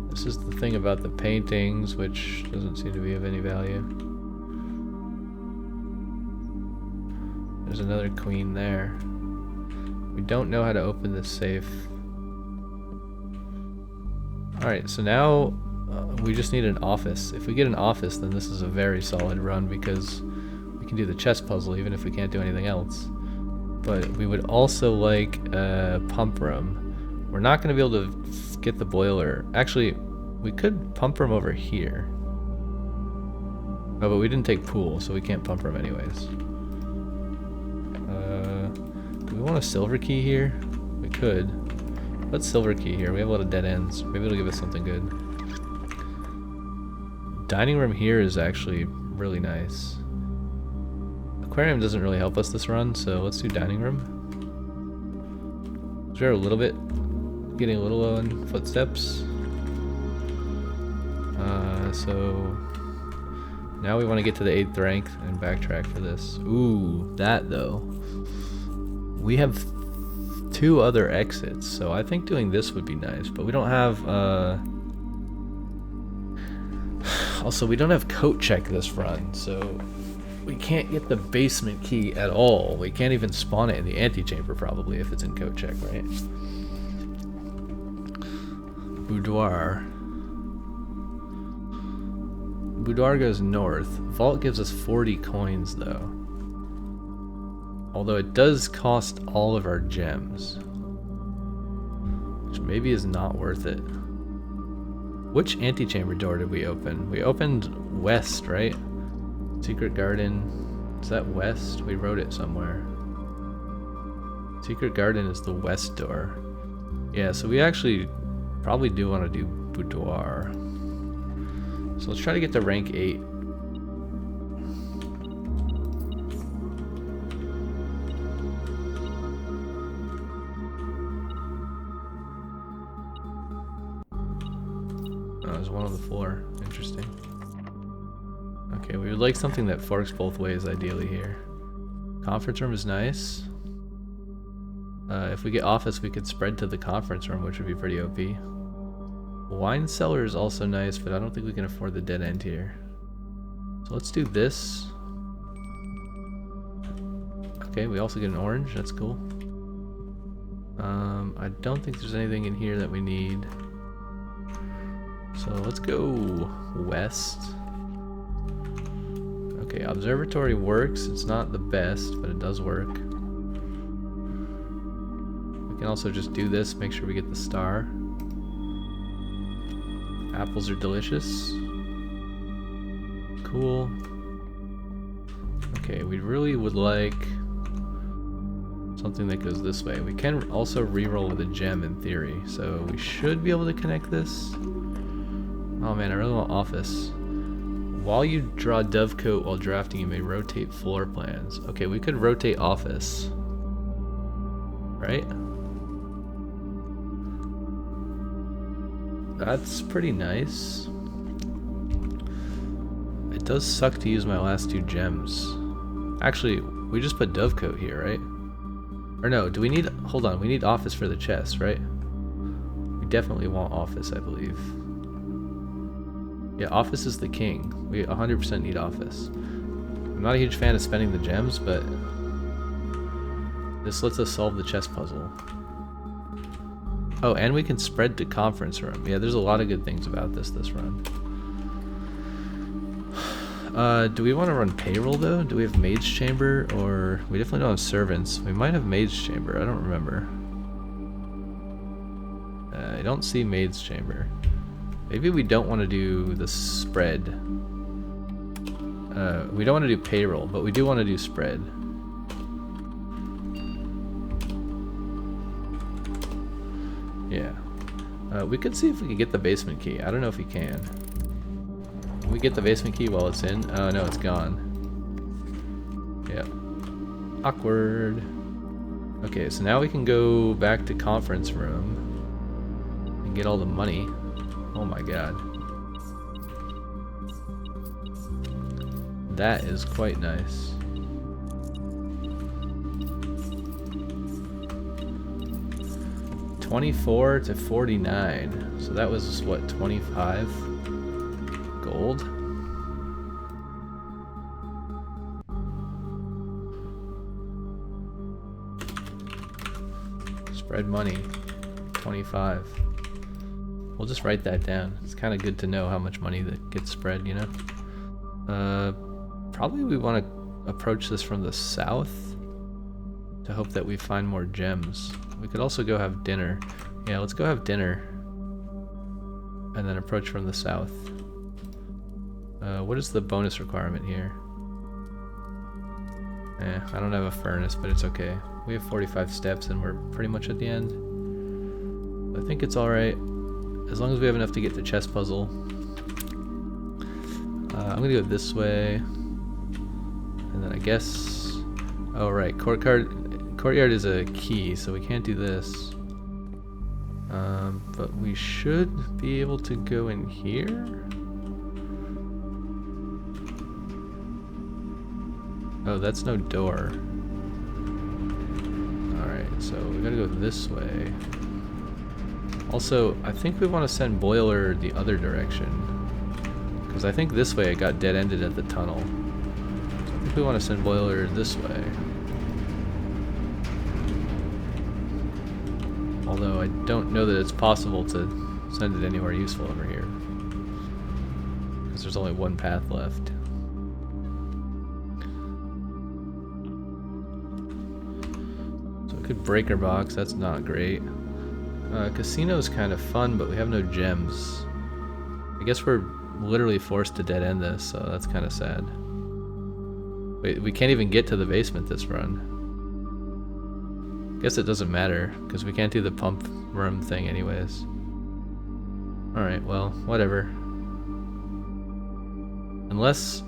This is the thing about the paintings, which doesn't seem to be of any value. There's another queen there. We don't know how to open this safe. Alright, so now we just need an office. If we get an office, then this is a very solid run because we can do the chess puzzle even if we can't do anything else. But we would also like a pump room. We're not going to be able to get the boiler. Actually, we could pump room over here. Oh, but we didn't take pool, so we can't pump room anyways. Do we want a silver key here? We could. Let's silver key here. We have a lot of dead ends. Maybe it'll give us something good. Dining room here is actually really nice. Aquarium doesn't really help us this run, so let's do dining room. We're a little bit getting a little low on footsteps. So now we want to get to the 8th rank and backtrack for this. Ooh, that though. We have 2 other exits, so I think doing this would be nice, but we don't have also we don't have coat check this run, so we can't get the basement key at all. We can't even spawn it in the antechamber probably if it's in coat check, right? Boudoir. Boudoir goes north. Vault gives us 40 coins though. Although it does cost all of our gems. Which maybe is not worth it. Which antechamber door did we open? We opened west, right? Secret garden. Is that west? We wrote it somewhere. Secret garden is the west door. Yeah, so we actually probably do want to do boudoir. So let's try to get to rank 8. Oh, there's one on the floor. Interesting. Okay, we would like something that forks both ways ideally here. Conference room is nice. If we get office, we could spread to the conference room, which would be pretty OP. Wine cellar is also nice, but I don't think we can afford the dead end here. So let's do this. Okay, we also get an orange. That's cool. I don't think there's anything in here that we need. So let's go west. Okay, observatory works. It's not the best, but it does work. We can also just do this, make sure we get the star. Apples are delicious. Cool. Okay, we really would like something that goes this way. We can also reroll with a gem in theory, so we should be able to connect this. Oh man, I really want office. While you draw dovecote while drafting, you may rotate floor plans. Okay, we could rotate office. Right? That's pretty nice. It does suck to use my last 2 gems. Actually, we just put dovecote here, right? Or no, do we need... Hold on, we need office for the chest, right? We definitely want office, I believe. Yeah, office is the king. We 100% need office. I'm not a huge fan of spending the gems, but this lets us solve the chess puzzle. Oh, and we can spread to conference room. Yeah, there's a lot of good things about this run. Do we want to run payroll though? Do we have maid's chamber, or we definitely don't have servants? We might have maid's chamber. I don't remember. I don't see maid's chamber. Maybe we don't want to do the spread. We don't want to do payroll, but we do want to do spread. Yeah. We could see if we can get the basement key. I don't know if we can. Can we get the basement key while it's in? Oh no, it's gone. Yep. Awkward. Okay, so now we can go back to conference room and get all the money. Oh my god. That is quite nice. $24 to $49. So that was what, 25 gold? Spread money. 25. We'll just write that down. It's kind of good to know how much money that gets spread, you know? Probably we want to approach this from the south to hope that we find more gems. We could also go have dinner. Yeah, let's go have dinner. And then approach from the south. What is the bonus requirement here? I don't have a furnace, but it's okay. We have 45 steps and we're pretty much at the end. I think it's alright. As long as we have enough to get the chess puzzle. I'm gonna go this way. And then I guess... Oh right, courtyard is a key, so we can't do this. But we should be able to go in here? Oh, that's no door. Alright, so we gotta go this way. Also, I think we want to send Boiler the other direction. Because I think this way it got dead-ended at the tunnel. So I think we want to send Boiler this way. Although I don't know that it's possible to send it anywhere useful over here. Because because there's only one path left. So we could breaker box, that's not great. Casino's kind of fun, but we have no gems. I guess we're literally forced to dead end this, so that's kind of sad. Wait, we can't even get to the basement this run. Guess it doesn't matter, because we can't do the pump room thing anyways. Alright, well, whatever. Unless...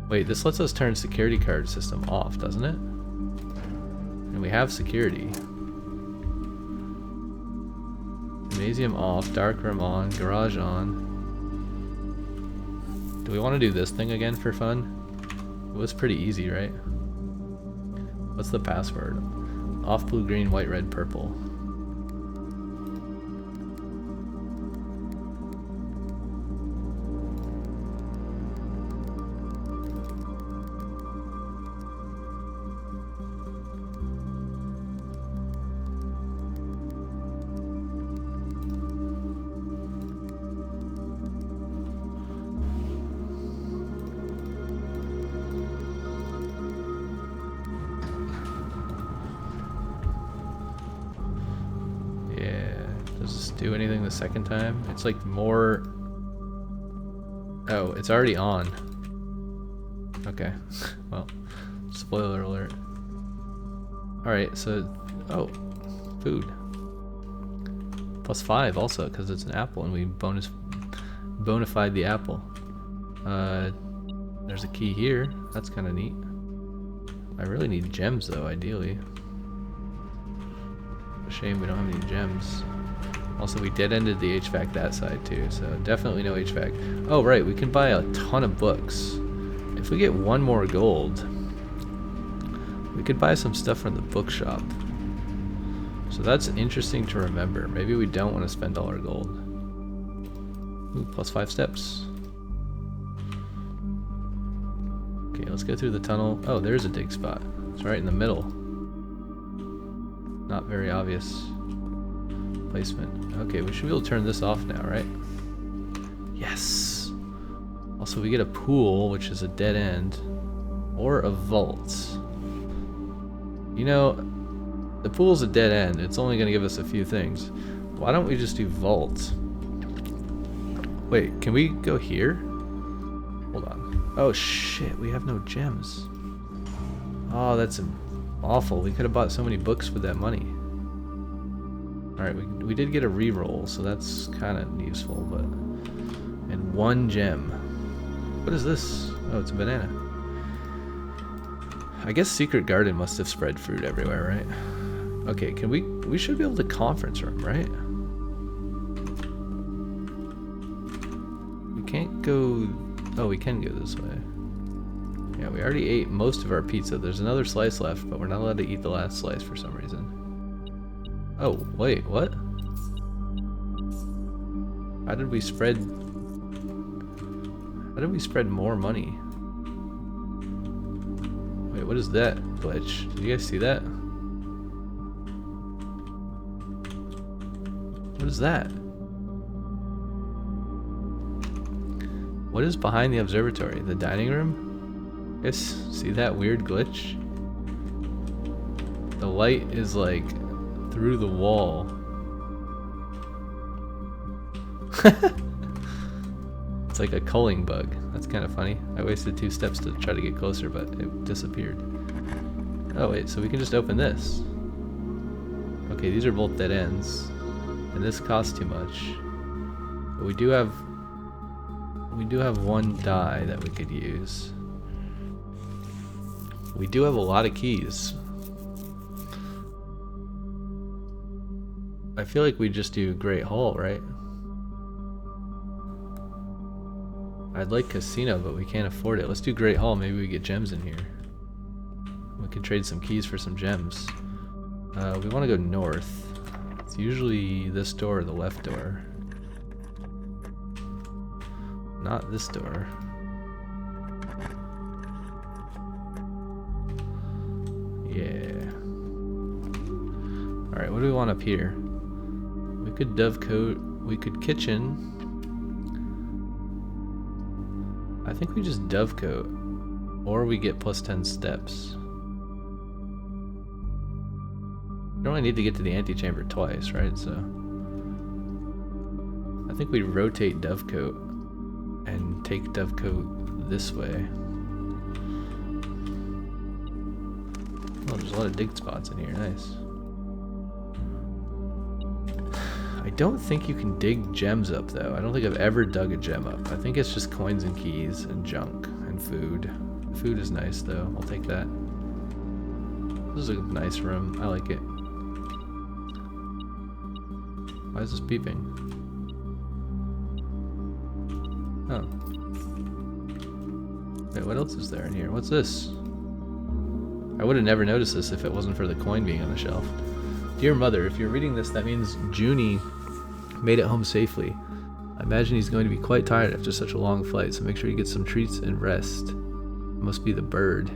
Wait, this lets us turn security card system off, doesn't it? And we have security. Gymnasium off, dark room on, garage on. Do we want to do this thing again for fun? It was pretty easy, right? What's the password? Off, blue, green, white, red, purple. Do anything the second time? It's like more... Oh, it's already on. Okay. Well, spoiler alert. Alright, so... Oh, food. +5 also, because it's an apple and we bona fide the apple. There's a key here. That's kind of neat. I really need gems though, ideally. A shame we don't have any gems. Also, we dead-ended the HVAC that side too, so definitely no HVAC. Oh right, we can buy a ton of books. If we get one more gold, we could buy some stuff from the bookshop. So that's interesting to remember. Maybe we don't want to spend all our gold. Ooh, +5 steps. Okay, let's go through the tunnel. Oh, there's a dig spot. It's right in the middle. Not very obvious placement. Okay, we should be able to turn this off now, right? Yes! Also, we get a pool, which is a dead end, or a vault. You know, the pool's a dead end. It's only going to give us a few things. Why don't we just do vault? Wait, can we go here? Hold on. Oh shit, we have no gems. Oh, that's awful. We could have bought so many books with that money. Alright, we did get a reroll, so that's kind of useful, but... And one gem. What is this? Oh, it's a banana. I guess Secret Garden must have spread fruit everywhere, right? Okay, can we should be able to conference room, right? We can't go... Oh, we can go this way. Yeah, we already ate most of our pizza. There's another slice left, but we're not allowed to eat the last slice for some reason. Oh, wait, what? How did we spread more money? Wait, what is that glitch? Did you guys see that? What is that? What is behind the observatory? The dining room? You guys see that weird glitch? The light is like through the wall. It's like a culling bug. That's kind of funny. I wasted 2 steps to try to get closer, but it disappeared. Oh wait, so we can just open this. Okay, these are both dead ends. And this costs too much. But we do have one die that we could use. We do have a lot of keys. I feel like we just do Great Hall, right? I'd like Casino, but we can't afford it. Let's do Great Hall. Maybe we get gems in here. We can trade some keys for some gems. We want to go north. It's usually this door or the left door. Not this door. Yeah. Alright, what do we want up here? We could dovecote. We could kitchen. think we just dovecoat, or we get plus 10 steps. You only need to get to the antechamber twice, right? So I think we rotate dovecoat and take dovecoat this way. Oh, there's a lot of dig spots in here. Nice. I don't think you can dig gems up, though. I don't think I've ever dug a gem up. I think it's just coins and keys and junk and food. Food is nice, though. I'll take that. This is a nice room. I like it. Why is this beeping? Oh. Wait, what else is there in here? What's this? I would have never noticed this if it wasn't for the coin being on the shelf. Dear Mother, if you're reading this, that means Junie made it home safely. I imagine he's going to be quite tired after such a long flight, so make sure he gets some treats and rest. It must be the bird.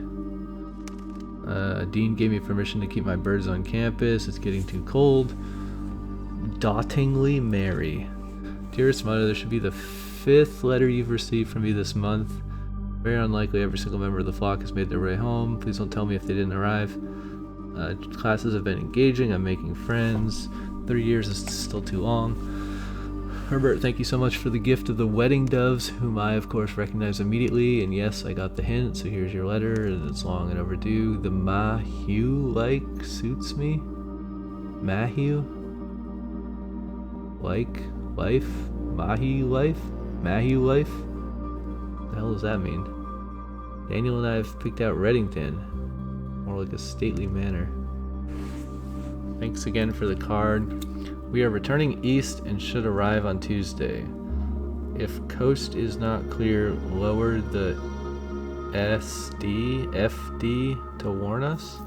Dean gave me permission to keep my birds on campus. It's getting too cold. Dotingly Mary. Dearest Mother, this should be the 5th letter you've received from me this month. Very unlikely every single member of the flock has made their way home. Please don't tell me if they didn't arrive. Classes have been engaging. I'm making friends. 3 years is still too long. Herbert, thank you so much for the gift of the wedding doves, whom I, of course, recognize immediately. And yes, I got the hint, so here's your letter, and it's long and overdue. The Mahu-like suits me. Mahu? Like? Life? Mahi life? Mahu life? What the hell does that mean? Daniel and I have picked out Reddington. More like a stately manor. Thanks again for the card. We are returning east and should arrive on Tuesday. If coast is not clear, lower the FD to warn us.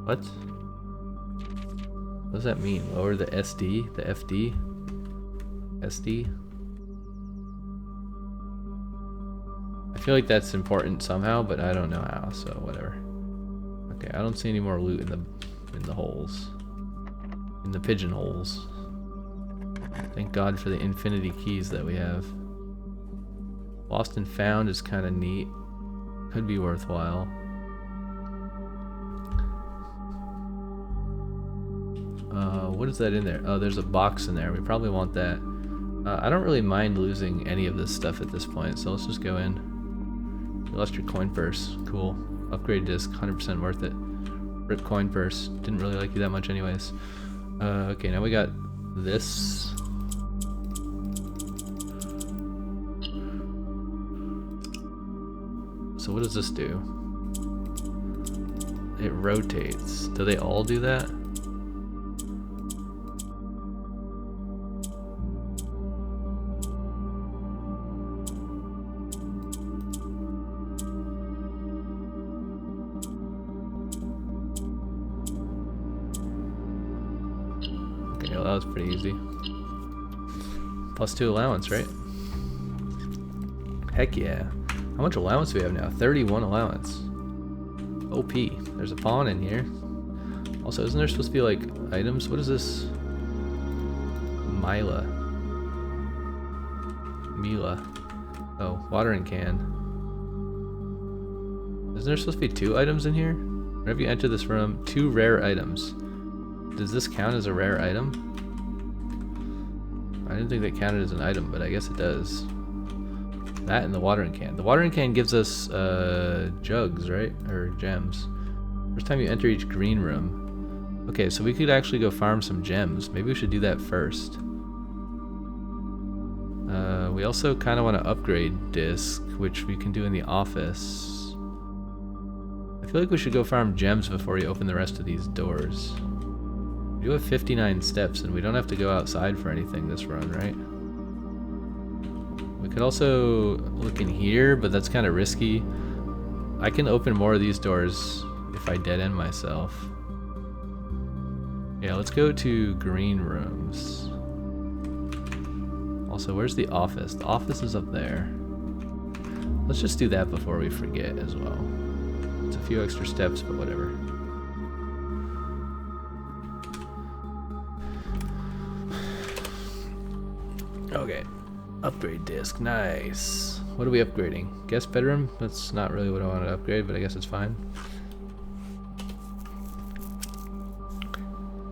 What? What does that mean? Lower the SD? The FD? SD? I feel like that's important somehow, but I don't know how, so whatever. Okay, I don't see any more loot in the holes. In the pigeonholes. Thank God for the infinity keys that we have. Lost and found is kind of neat. Could be worthwhile. What is that in there? Oh, there's a box in there. We probably want that. I don't really mind losing any of this stuff at this point, so let's just go in. You lost your coin purse. Cool. Upgrade disc, 100% worth it. Rip coin purse. Didn't really like you that much anyways. Okay, now we got this. So what does this do? It rotates. Do they all do that? Well, that was pretty easy. +2 allowance, right? Heck yeah. How much allowance do we have now? 31 allowance. OP. There's a pawn in here. Also, isn't there supposed to be like items? What is this? Mila. Oh, watering can. Isn't there supposed to be 2 items in here? Whenever you enter this room, 2 rare items. Does this count as a rare item? I didn't think that counted as an item, but I guess it does. That and the watering can. The watering can gives us jugs, right? Or gems. First time you enter each green room. Okay, so we could actually go farm some gems. Maybe we should do that first. We also kind of want to upgrade disc, which we can do in the office. I feel like we should go farm gems before we open the rest of these doors. We do have 59 steps, and we don't have to go outside for anything this run, right? We could also look in here, but that's kind of risky. I can open more of these doors if I dead end myself. Yeah, let's go to green rooms. Also, where's the office? The office is up there. Let's just do that before we forget as well. It's a few extra steps, but whatever. Okay. Upgrade disc. Nice. What are we upgrading? Guest bedroom? That's not really what I wanted to upgrade, but I guess it's fine.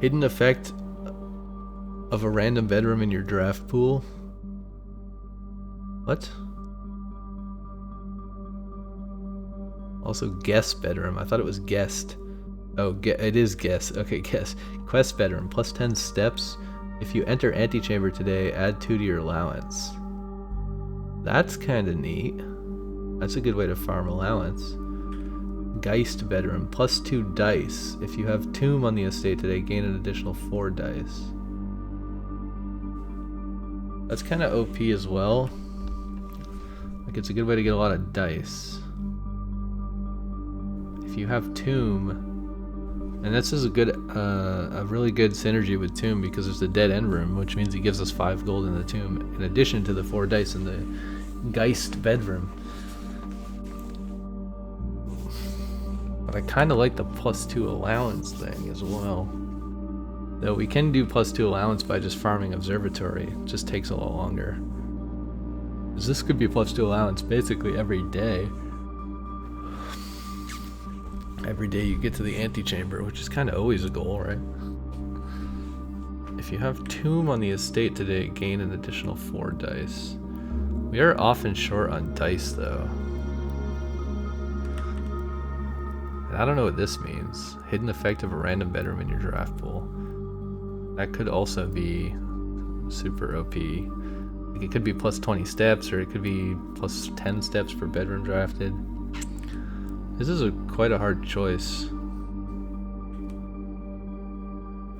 Hidden effect of a random bedroom in your draft pool. What? Also guest bedroom. I thought it was guest. Oh, it is guest. Okay, guest. Quest bedroom. Plus 10 steps. If you enter antechamber today, add 2 to your allowance. That's kind of neat. That's a good way to farm allowance. Geist bedroom. Plus 2 dice. If you have tomb on the estate today, gain an additional 4 dice. That's kind of OP as well. Like, it's a good way to get a lot of dice. If you have tomb, and this is a really good synergy with tomb because there's a dead end room, which means it gives us 5 gold in the tomb in addition to the 4 dice in the Geist bedroom. But I kind of like the plus 2 allowance thing as well. Though we can do plus 2 allowance by just farming observatory. It just takes a lot longer. Because this could be plus 2 allowance basically every day. Every day you get to the antechamber, which is kind of always a goal, right? If you have tomb on the estate today, gain an additional 4 dice. We are often short on dice though. And I don't know what this means. Hidden effect of a random bedroom in your draft pool. That could also be super OP. Like, it could be plus 20 steps, or it could be plus 10 steps per bedroom drafted. This is quite a hard choice.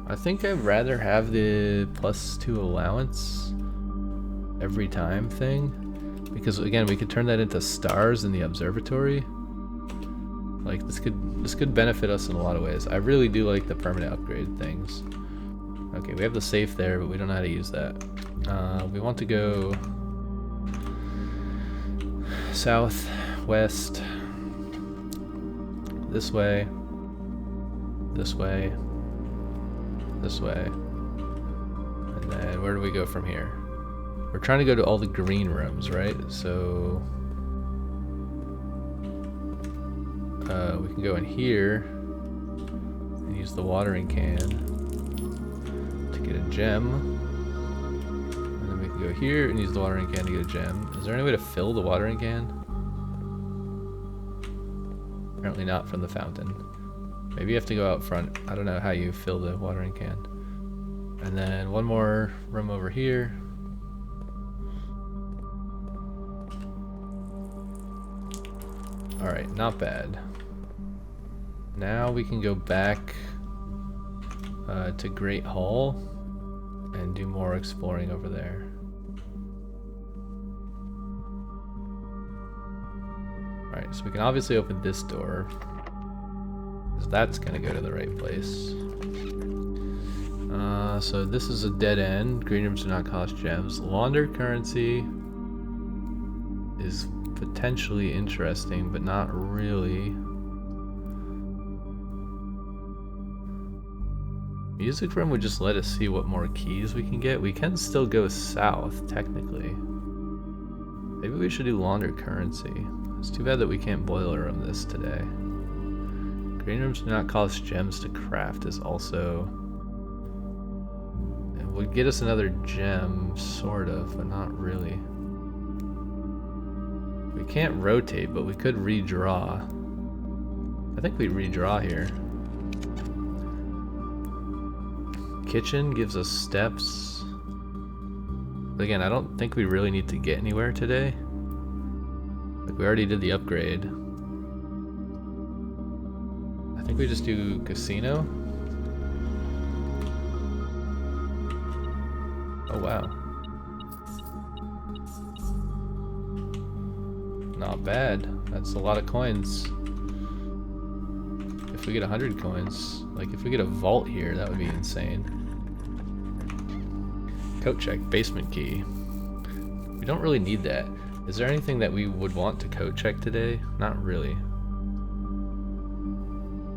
I think I'd rather have the plus 2 allowance every time thing, because again, we could turn that into stars in the observatory. Like, this could benefit us in a lot of ways. I really do like the permanent upgrade things. Okay, we have the safe there, but we don't know how to use that. We want to go south, west, this way, this way, this way, and then where do we go from here? We're trying to go to all the green rooms, right? So we can go in here and use the watering can to get a gem, and then we can go here and use the watering can to get a gem. Is there any way to fill the watering can? Apparently not from the fountain. Maybe you have to go out front. I don't know how you fill the watering can. And then one more room over here. Alright, not bad. Now we can go back to Great Hall and do more exploring over there. Alright, so we can obviously open this door, because that's going to go to the right place. So this is a dead end. Green rooms do not cost gems. Launder currency is potentially interesting, but not really. Music room would just let us see what more keys we can get. We can still go south, technically. Maybe we should do launder currency. It's too bad that we can't boiler room this today. Green rooms do not cost gems to craft is also... It would get us another gem, sort of, but not really. We can't rotate, but we could redraw. I think we redraw here. Kitchen gives us steps. But again, I don't think we really need to get anywhere today. Like, we already did the upgrade. I think we just do casino. Oh wow. Not bad. That's a lot of coins. If we get 100 coins, like if we get a vault here, that would be insane. Coat check, basement key. We don't really need that. Is there anything that we would want to coat check today? Not really.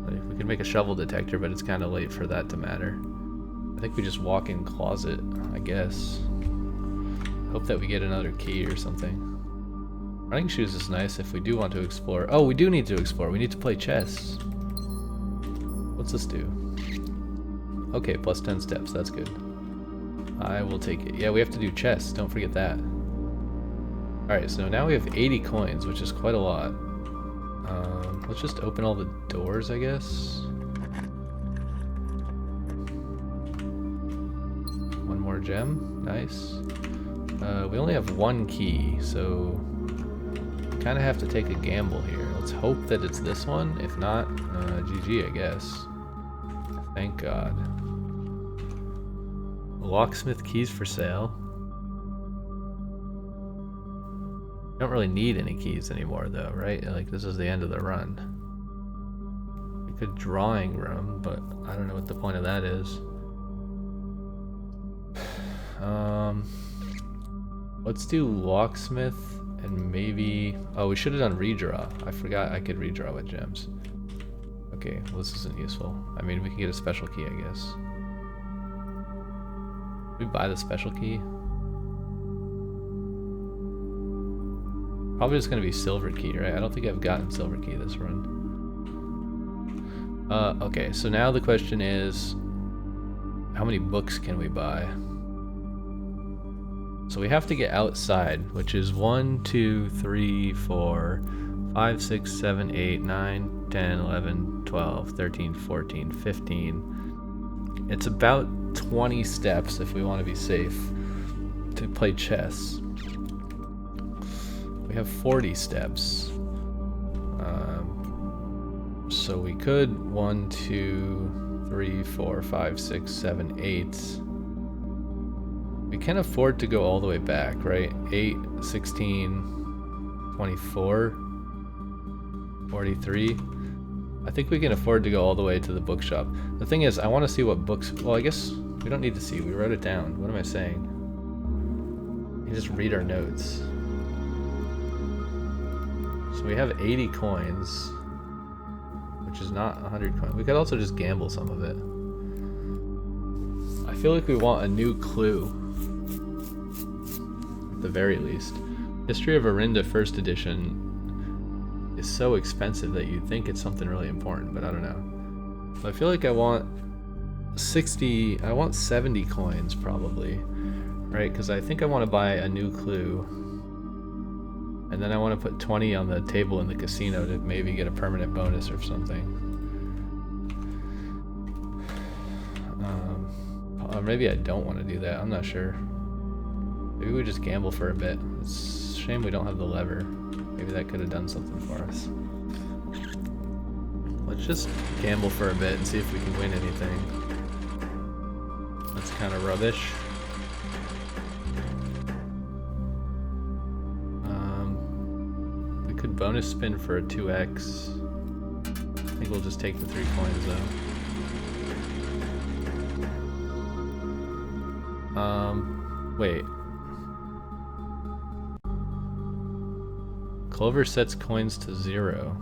Like, we could make a shovel detector, but it's kind of late for that to matter. I think we just walk in closet, I guess. Hope that we get another key or something. Running shoes is nice if we do want to explore. Oh, we do need to explore. We need to play chess. What's this do? Okay, plus 10 steps. That's good. I will take it. Yeah, we have to do chess. Don't forget that. Alright, so now we have 80 coins, which is quite a lot. Let's just open all the doors, I guess. One more gem. Nice. We only have one key, so we kind of have to take a gamble here. Let's hope that it's this one. If not, GG, I guess. Thank God. Locksmith keys for sale. Don't really need any keys anymore though, right? Like, this is the end of the run. We could drawing room, but I don't know what the point of that is. Let's do locksmith and maybe... Oh, we should have done redraw. I forgot I could redraw with gems. Okay, well, this isn't useful. I mean, we can get a special key, I guess. We buy the special key. Probably just gonna be silver key, right? I don't think I've gotten silver key this run. Okay, so now the question is, how many books can we buy? So we have to get outside, which is 1, 2, 3, 4, 5, 6, 7, 8, 9, 10, 11, 12, 13, 14, 15. It's about 20 steps if we want to be safe to play chess. We have 40 steps. So we could 1, 2, 3, 4, 5, 6, 7, 8. We can afford to go all the way back, right? 8, 16, 24, 43. I think we can afford to go all the way to the bookshop. The thing is, I want to see what books... Well, I guess we don't need to see. We wrote it down. What am I saying? We just read our notes. So we have 80 coins, which is not 100 coins. We could also just gamble some of it. I feel like we want a new clue. At the very least. History of Arinda First Edition is so expensive that you'd think it's something really important, but I don't know. So I feel like I want 70 coins probably, right? Because I think I want to buy a new clue. And then I want to put 20 on the table in the casino to maybe get a permanent bonus or something. Or maybe I don't want to do that, I'm not sure. Maybe we just gamble for a bit. It's a shame we don't have the lever. Maybe that could have done something for us. Let's just gamble for a bit and see if we can win anything. That's kind of rubbish. We could bonus spin for a 2x. I think we'll just take the 3 coins though. Wait. Clover sets coins to 0.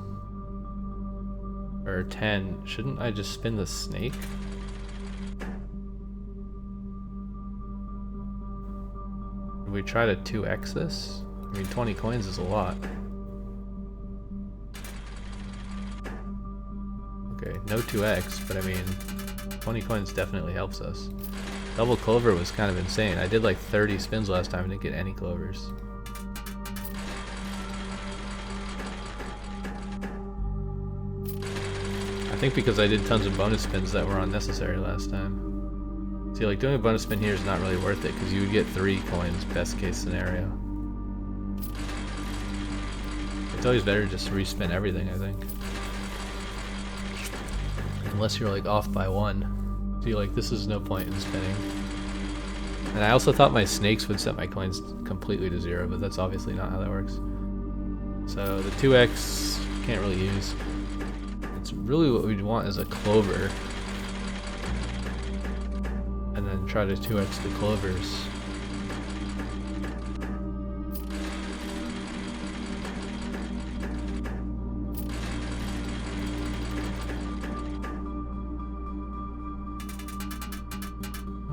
Or 10. Shouldn't I just spin the snake? Did we try to 2x this? I mean, 20 coins is a lot. Okay, no 2x, but I mean, 20 coins definitely helps us. Double clover was kind of insane. I did like 30 spins last time and didn't get any clovers. I think because I did tons of bonus spins that were unnecessary last time. See, like doing a bonus spin here is not really worth it because you would get 3 coins, best case scenario. It's always better just to respin everything, I think. Unless you're like off by 1. See, like this is no point in spinning. And I also thought my snakes would set my coins completely to 0, but that's obviously not how that works. So the 2x can't really use. It's really what we'd want is a clover. And then try to 2x the clovers.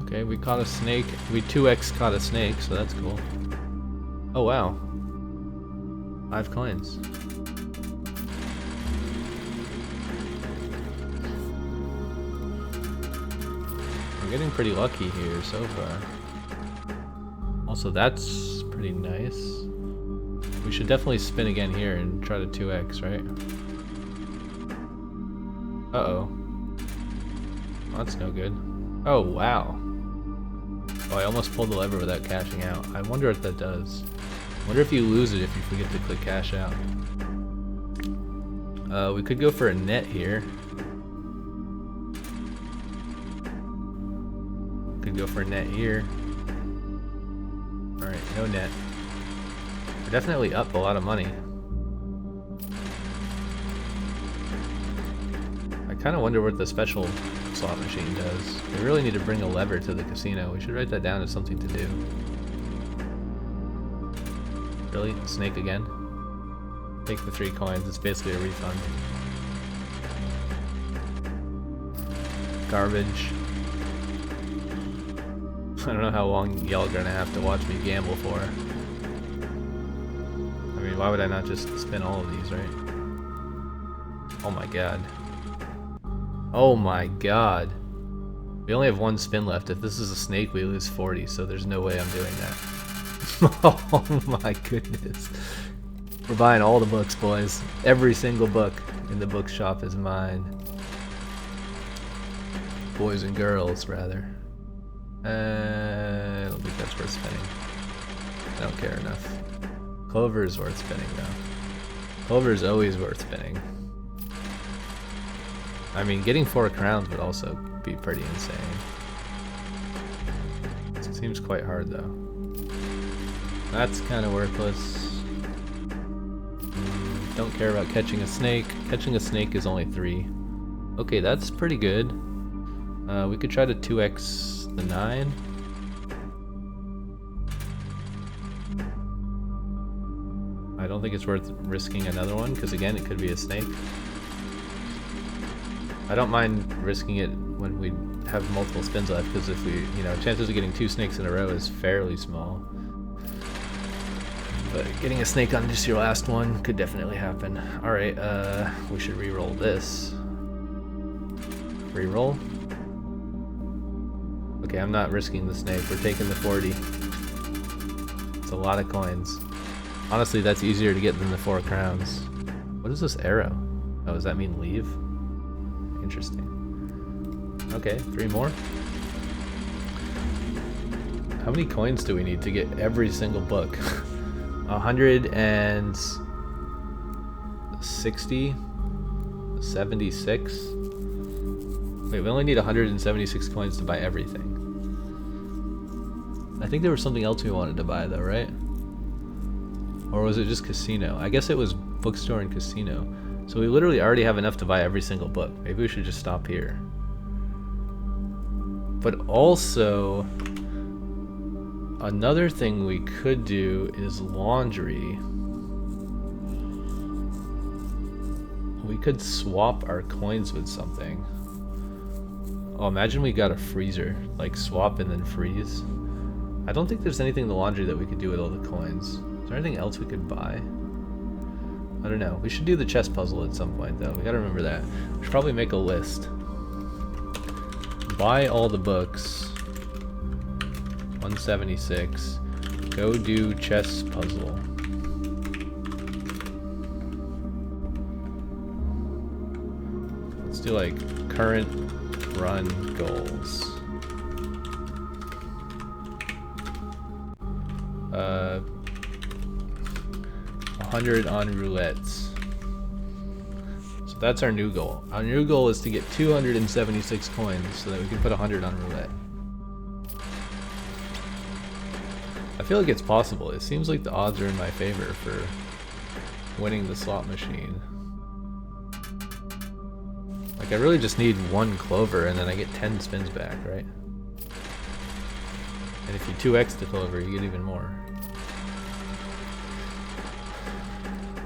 Okay, we caught a snake. We 2x caught a snake, so that's cool. Oh wow. 5 coins. We're getting pretty lucky here so far. Also, that's pretty nice. We should definitely spin again here and try to 2x, right? Uh-oh. That's no good. Oh, wow. Oh, I almost pulled the lever without cashing out. I wonder what that does. I wonder if you lose it if you forget to click cash out. We could go for a net here. Could go for a net here. Alright, no net. We're definitely up a lot of money. I kind of wonder what the special slot machine does. We really need to bring a lever to the casino. We should write that down as something to do. Really? Snake again? Take the 3 coins. It's basically a refund. Garbage. I don't know how long y'all are gonna have to watch me gamble for. I mean, why would I not just spin all of these, right? Oh my god. Oh my god. We only have 1 spin left. If this is a snake, we lose 40, so there's no way I'm doing that. Oh my goodness. We're buying all the books, boys. Every single book in the bookshop is mine. Boys and girls, rather. I don't think that's worth spinning. I don't care enough. Clover is worth spinning, though. Clover is always worth spinning. I mean, getting 4 crowns would also be pretty insane. It seems quite hard, though. That's kind of worthless. Don't care about catching a snake. Catching a snake is only 3. Okay, that's pretty good. We could try to 2x the 9. I don't think it's worth risking another one, because again, it could be a snake. I don't mind risking it when we have multiple spins left, because if we, you know, chances of getting 2 snakes in a row is fairly small. But getting a snake on just your last one could definitely happen. Alright, we should re-roll this. Re-roll? Okay, I'm not risking the snake. We're taking the 40. It's a lot of coins. Honestly, that's easier to get than the 4 crowns. What is this arrow? Oh, does that mean leave? Interesting. Okay, 3 more. How many coins do we need to get every single book? 160? 76? Wait, we only need 176 coins to buy everything. I think there was something else we wanted to buy though, right? Or was it just casino? I guess it was bookstore and casino. So we literally already have enough to buy every single book. Maybe we should just stop here. But also, another thing we could do is laundry. We could swap our coins with something. Oh, imagine we got a freezer. Like swap and then freeze. I don't think there's anything in the laundry that we could do with all the coins. Is there anything else we could buy? I don't know. We should do the chess puzzle at some point though. We gotta remember that. We should probably make a list. Buy all the books. 176. Go do chess puzzle. Let's do like current run goals. 100 on roulettes. So that's our new goal. Our new goal is to get 276 coins so that we can put 100 on roulette. I feel like it's possible. It seems like the odds are in my favor for winning the slot machine. Like I really just need 1 clover and then I get 10 spins back, right? And if you 2x the clover, you get even more.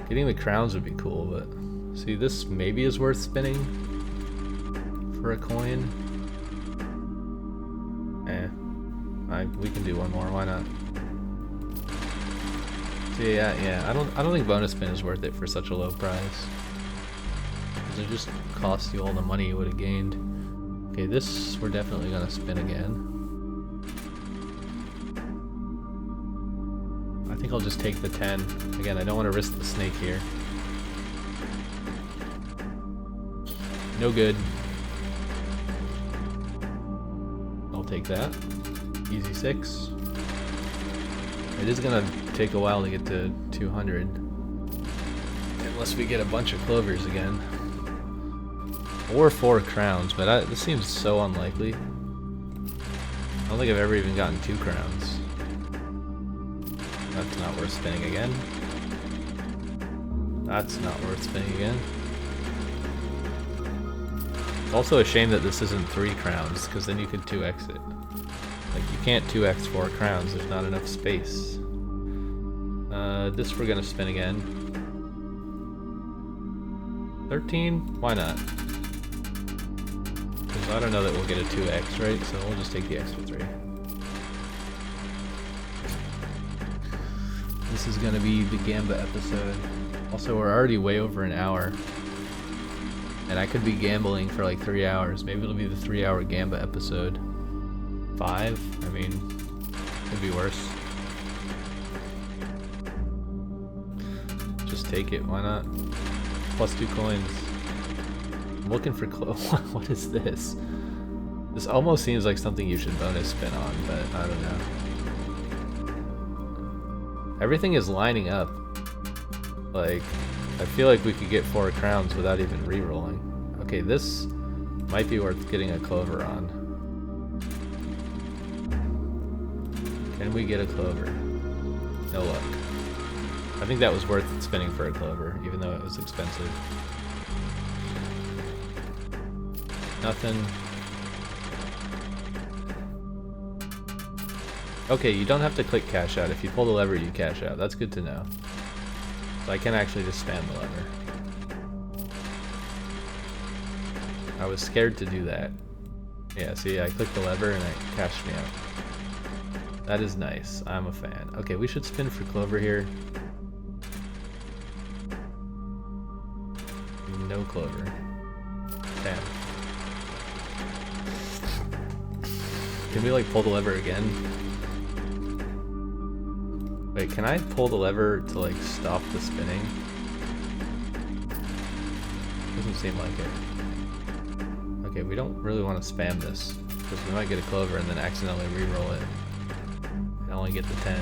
Getting the crowns would be cool, but see, this maybe is worth spinning for a coin. We can do 1 more, why not? See, yeah. I don't think bonus spin is worth it for such a low price. Because it just costs you all the money you would have gained. Okay, this we're definitely gonna spin again. I think I'll just take the 10. Again, I don't want to risk the snake here. No good. I'll take that. Easy 6. It is gonna take a while to get to 200. Unless we get a bunch of clovers again. Or 4 crowns, but this seems so unlikely. I don't think I've ever even gotten 2 crowns. That's not worth spinning again. That's not worth spinning again. It's also a shame that this isn't 3 crowns, because then you could 2x it. Like, you can't 2x 4 crowns, there's not enough space. This we're gonna spin again. 13? Why not? Because I don't know that we'll get a 2x, right? So we'll just take the extra 3. This is gonna be the Gamba episode. Also, we're already way over an hour. And I could be gambling for like 3 hours. Maybe it'll be the 3-hour Gamba episode. 5? I mean, could be worse. Just take it, why not? Plus 2 coins. I'm looking for what is this? This almost seems like something you should bonus spin on, but I don't know. Everything is lining up. Like, I feel like we could get 4 crowns without even re-rolling. Okay, this might be worth getting a clover on. Can we get a clover? No luck. I think that was worth spinning for a clover, even though it was expensive. Nothing. Okay, you don't have to click cash out. If you pull the lever, you cash out. That's good to know. So I can actually just spam the lever. I was scared to do that. Yeah, see, I clicked the lever and it cashed me out. That is nice. I'm a fan. Okay, we should spin for clover here. No clover. Damn. Can we like pull the lever again? Wait, can I pull the lever to like stop the spinning? Doesn't seem like it. Okay, we don't really want to spam this because we might get a clover and then accidentally re-roll it. I only get the 10.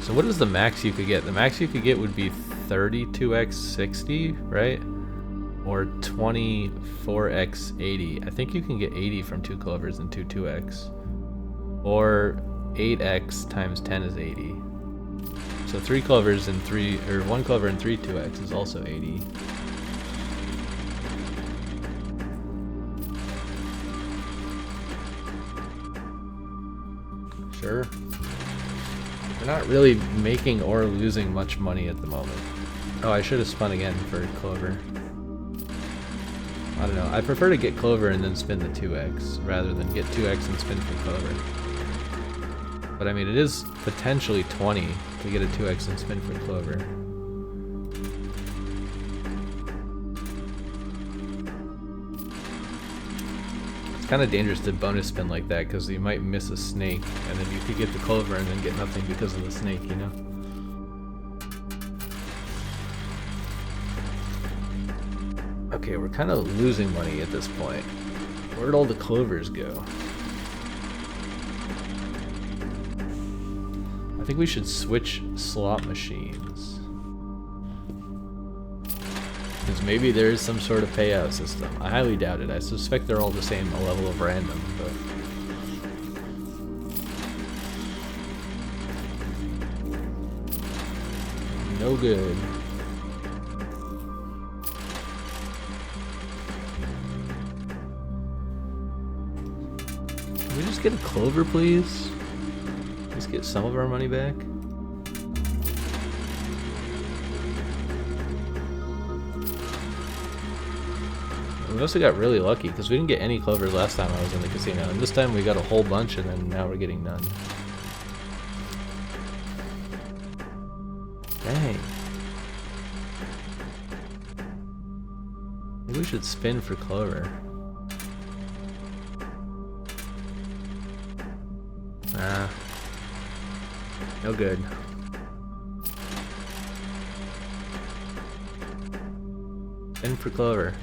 So what is the max you could get? The max you could get would be 32x 60, right? Or 24x 80. I think you can get 80 from 2 clovers and 2 2x. Or 8x times 10 is 80. So 3 clovers and 1 clover and 3 2x is also 80. Sure. We're not really making or losing much money at the moment. Oh, I should have spun again for clover. I don't know. I prefer to get clover and then spin the 2x rather than get 2x and spin for clover. But I mean, it is potentially 20 to get a 2x and spin for clover. It's kind of dangerous to bonus spin like that because you might miss a snake and then you could get the clover and then get nothing because of the snake, you know? Okay, we're kind of losing money at this point. Where'd all the clovers go? I think we should switch slot machines. Because maybe there is some sort of payout system. I highly doubt it. I suspect they're all the same level of random, but... no good. Can we just get a clover, please? Let's get some of our money back. We also got really lucky because we didn't get any clovers last time I was in the casino, and this time we got a whole bunch and then now we're getting none. Maybe we should spin for clover. Nah. No good. Spin for clover.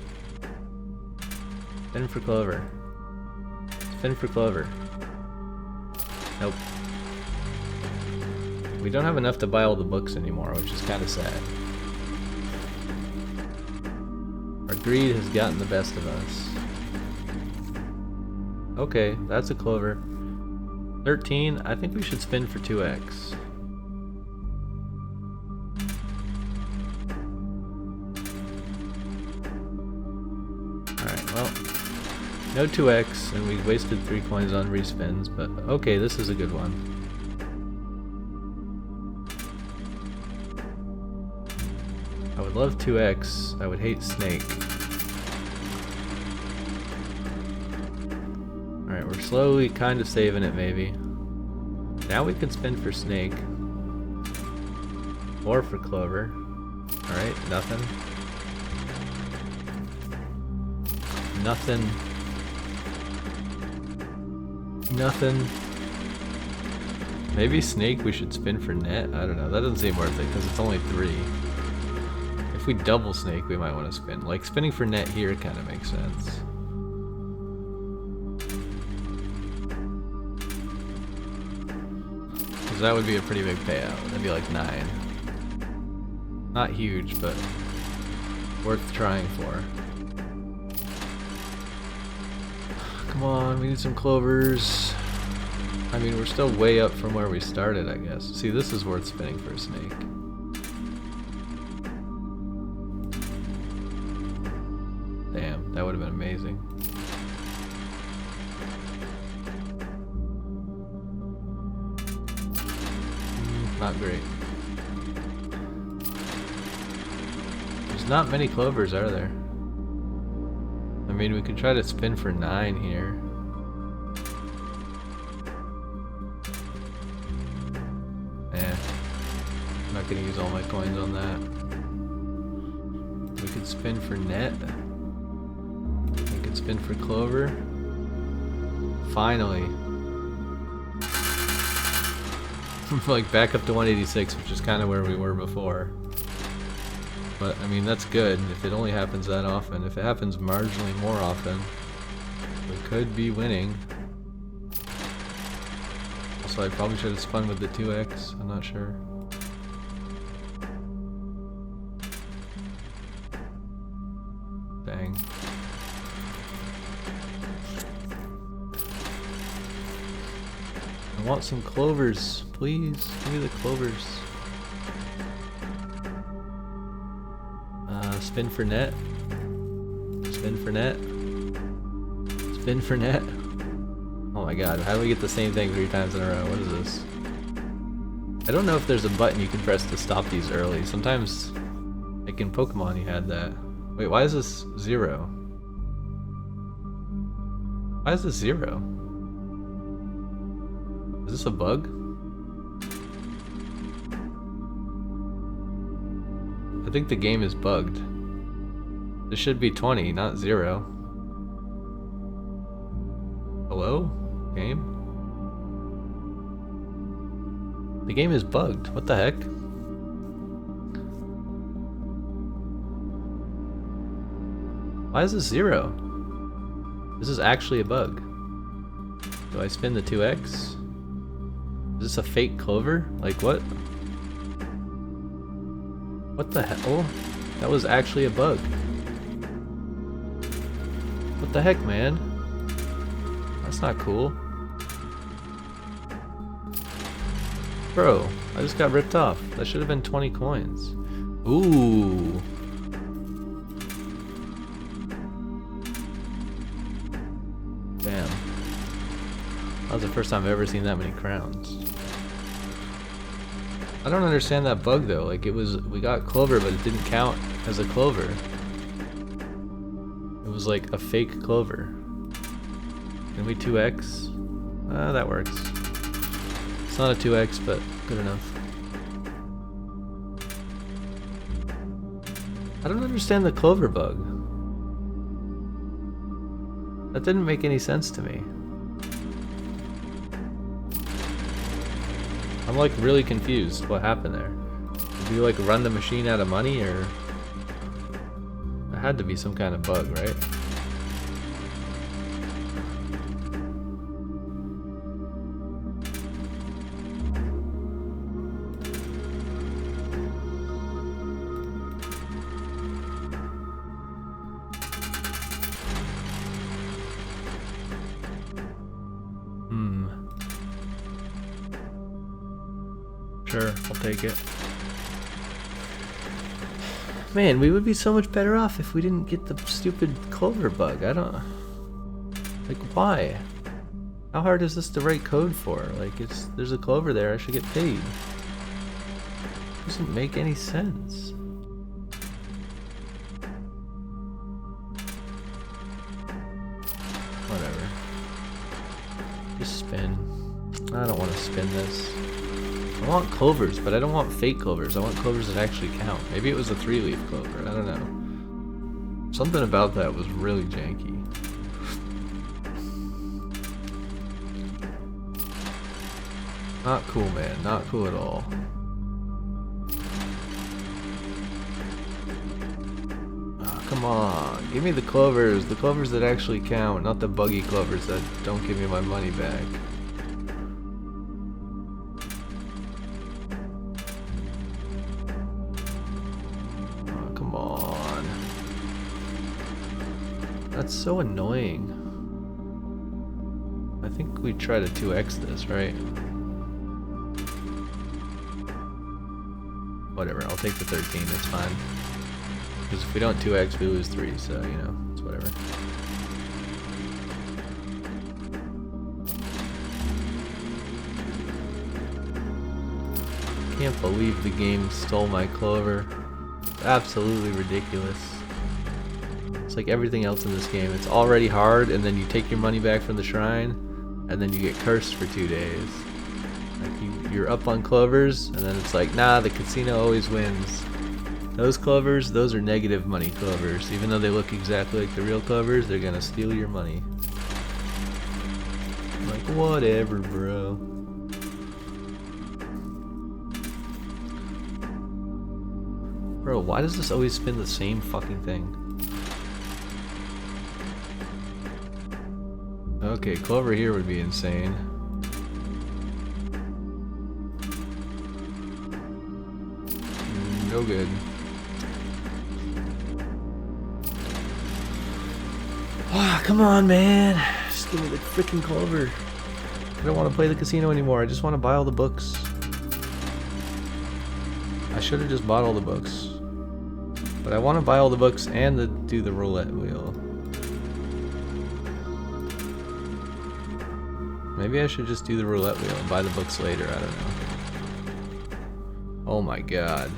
Spin for clover. Spin for clover. Nope. We don't have enough to buy all the books anymore, which is kind of sad. Our greed has gotten the best of us. Okay, that's a clover. 13, I think we should spin for 2x. Alright, well, no 2x, and we wasted 3 coins on respins, but okay, this is a good one. I would love 2x, I would hate snake. Alright, we're slowly kind of saving it, maybe. Now we can spin for snake. Or for clover. Alright, nothing. Nothing. Nothing. Maybe snake we should spin for net? I don't know, that doesn't seem worth it because it's only 3. If we double snake, we might want to spin. Like, spinning for net here kind of makes sense. That would be a pretty big payout. That'd be like 9. Not huge, but worth trying for. Come on, we need some clovers. I mean, we're still way up from where we started, I guess. See, this is worth spinning for a snake. Damn, that would have been amazing. Not great. There's not many clovers, are there? I mean, we could try to spin for 9 here. I'm not gonna use all my coins on that. We could spin for net. We could spin for clover. Finally. Like back up to 186, which is kind of where we were before. But I mean, that's good if it only happens that often. If it happens marginally more often, we could be winning. Also, I probably should have spun with the 2x. I'm not sure. Dang. I want some clovers, please. Give me the clovers. Spin for net. Spin for net. Spin for net. Oh my god, how do we get the same thing 3 times in a row? What is this? I don't know if there's a button you can press to stop these early. Sometimes, like in Pokemon you had that. Wait, why is this 0? Why is this 0? Is this a bug? I think the game is bugged. This should be 20, not 0. Hello? Game? The game is bugged. What the heck? Why is this 0? This is actually a bug. Do I spin the 2x? Is this a fake clover? Like what? What the hell? Oh, that was actually a bug. What the heck, man? That's not cool. Bro, I just got ripped off. That should have been 20 coins. Ooh. Damn. That was the first time I've ever seen that many crowns. I don't understand that bug though. Like it was, we got clover, but it didn't count as a clover. It was like a fake clover. Can we 2x? That works. It's not a 2x, but good enough. I don't understand the clover bug. That didn't make any sense to me. I'm like really confused. What happened there? Did you like run the machine out of money, or it had to be some kind of bug, right? Sure, I'll take it. Man, we would be so much better off if we didn't get the stupid clover bug. I don't... Like, why? How hard is this to write code for? Like, there's a clover there, I should get paid. It doesn't make any sense. Whatever. Just spin. I don't want to spin this. I want clovers, but I don't want fake clovers. I want clovers that actually count. Maybe it was a 3-leaf clover. I don't know. Something about that was really janky. Not cool, man. Not cool at all. Oh, come on. Give me the clovers. The clovers that actually count, not the buggy clovers that don't give me my money back. That's so annoying. I think we try to 2x this, right? Whatever, I'll take the 13, it's fine. Because if we don't 2x, we lose 3, so, you know, it's whatever. Can't believe the game stole my clover. It's absolutely ridiculous. It's like everything else in this game. It's already hard, and then you take your money back from the shrine, and then you get cursed for 2 days. Like you're up on clovers, and then it's like, nah, the casino always wins. Those clovers, those are negative money clovers. Even though they look exactly like the real clovers, they're gonna steal your money. I'm like, whatever, bro. Bro, why does this always spin the same fucking thing? Okay, clover here would be insane. No good. Ah, come on, man. Just give me the freaking clover. I don't want to play the casino anymore. I just want to buy all the books. I should have just bought all the books. But I want to buy all the books and do the roulette wheel. Maybe I should just do the roulette wheel and buy the books later, I don't know. Oh my god.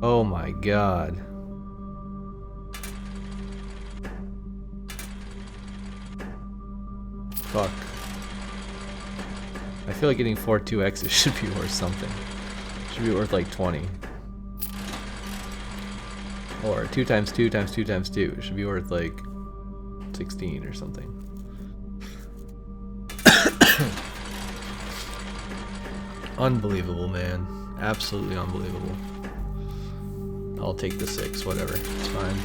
Oh my god. Fuck. I feel like getting 4 2x's should be worth something. Should be worth like 20. Or 2 times 2 times 2 times 2. It should be worth like 16 or something. Unbelievable, man. Absolutely unbelievable. I'll take the 6, whatever. It's fine.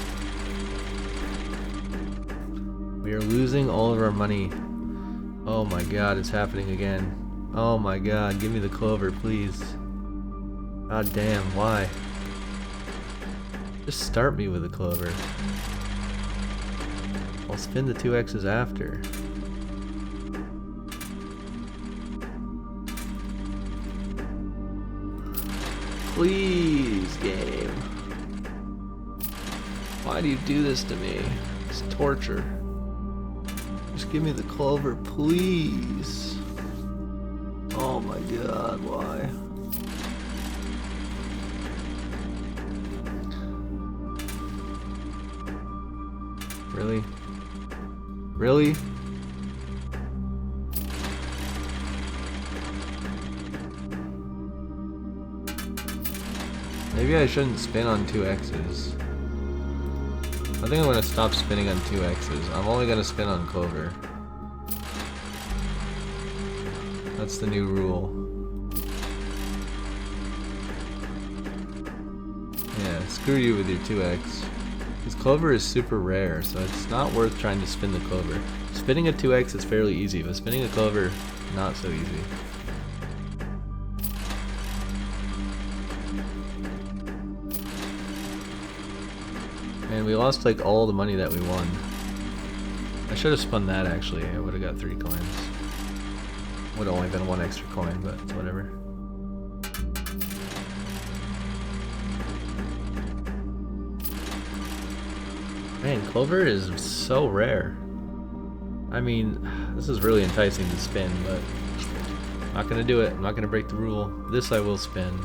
We are losing all of our money. Oh my god, it's happening again. Oh my god, give me the clover, please. God damn, why? Just start me with a clover. I'll spin the 2x's after. Please, game. Why do you do this to me? It's torture. Just give me the clover, please. Oh my god, why? Really? Really? Maybe I shouldn't spin on 2x's. I think I'm gonna stop spinning on 2X's. I'm only gonna spin on clover. That's the new rule. Yeah, screw you with your 2X. Because clover is super rare, so it's not worth trying to spin the clover. Spinning a 2X is fairly easy, but spinning a clover, not so easy. And we lost like all the money that we won. I should have spun that actually. I would have got 3 coins. Would have only been 1 extra coin, but it's whatever. Man, clover is so rare. I mean, this is really enticing to spin, but I'm not gonna do it. I'm not gonna break the rule. This I will spin.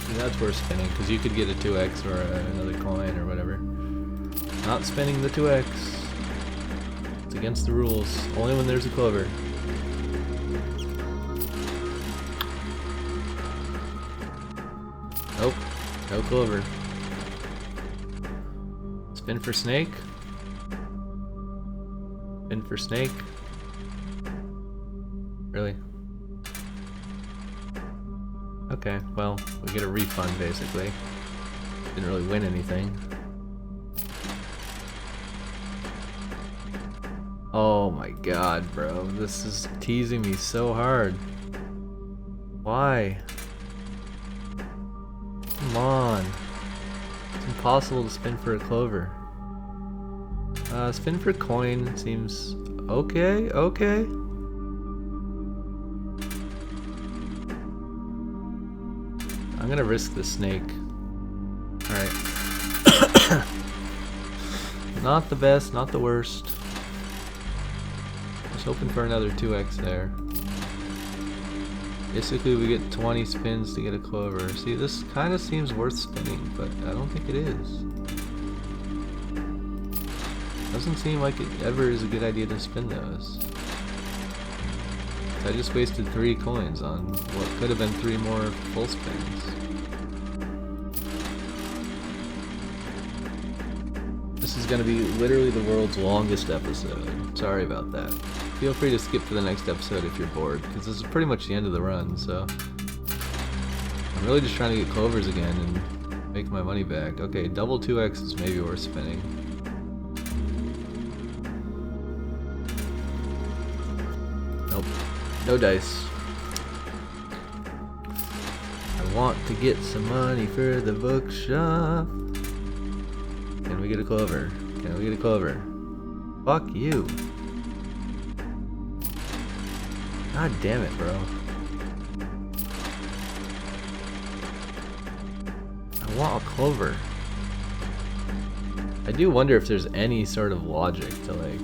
See, that's worth spinning, because you could get a 2X or another coin or whatever. Not spinning the 2X. It's against the rules. Only when there's a clover. Nope. No clover. Spin for snake. Spin for snake. Really? Okay, well, we get a refund basically. Didn't really win anything. Oh my god, bro. This is teasing me so hard. Why? Come on. It's impossible to spin for a clover. Spin for coin seems okay, okay. I'm gonna risk the snake. Alright. Not the best, not the worst. Just hoping for another 2X there. Basically we get 20 spins to get a clover. See, this kind of seems worth spinning, but I don't think it is. Doesn't seem like it ever is a good idea to spin those. I just wasted 3 coins on what could have been 3 more full spins. This is gonna be literally the world's longest episode. Sorry about that. Feel free to skip to the next episode if you're bored, because this is pretty much the end of the run, so... I'm really just trying to get clovers again and make my money back. Okay, double 2X is maybe worth spinning. Nope. No dice. I want to get some money for the bookshop. Can we get a clover? Can we get a clover? Fuck you. God damn it, bro. I want a clover. I do wonder if there's any sort of logic to, like...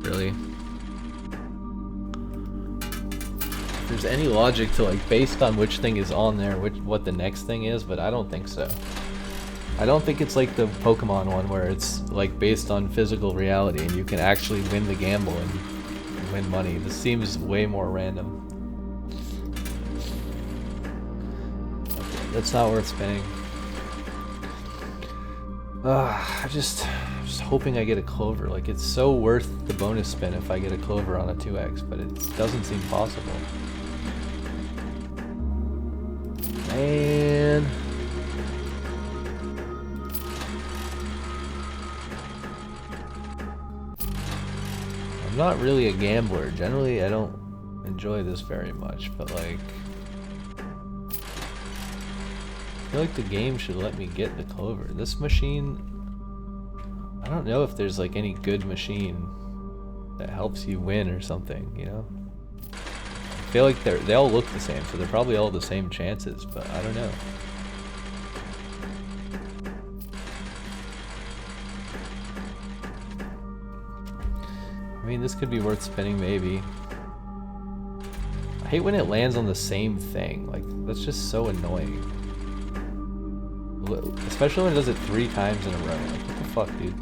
Really? If there's any logic to, like, based on which thing is on there, what the next thing is, but I don't think so. I don't think it's like the Pokemon one where it's, like, based on physical reality and you can actually win the gamble and win money. This seems way more random. Okay, that's not worth spinning. I'm just hoping I get a clover. Like, it's so worth the bonus spin if I get a clover on a 2X, but it doesn't seem possible. Man. I'm not really a gambler. Generally, I don't enjoy this very much, but like... I feel like the game should let me get the clover. This machine... I don't know if there's like any good machine that helps you win or something, you know? I feel like they all look the same, so they're probably all the same chances, but I don't know. I mean, this could be worth spinning, maybe. I hate when it lands on the same thing. Like, that's just so annoying. Especially when it does it 3 times in a row. Like, what the fuck, dude?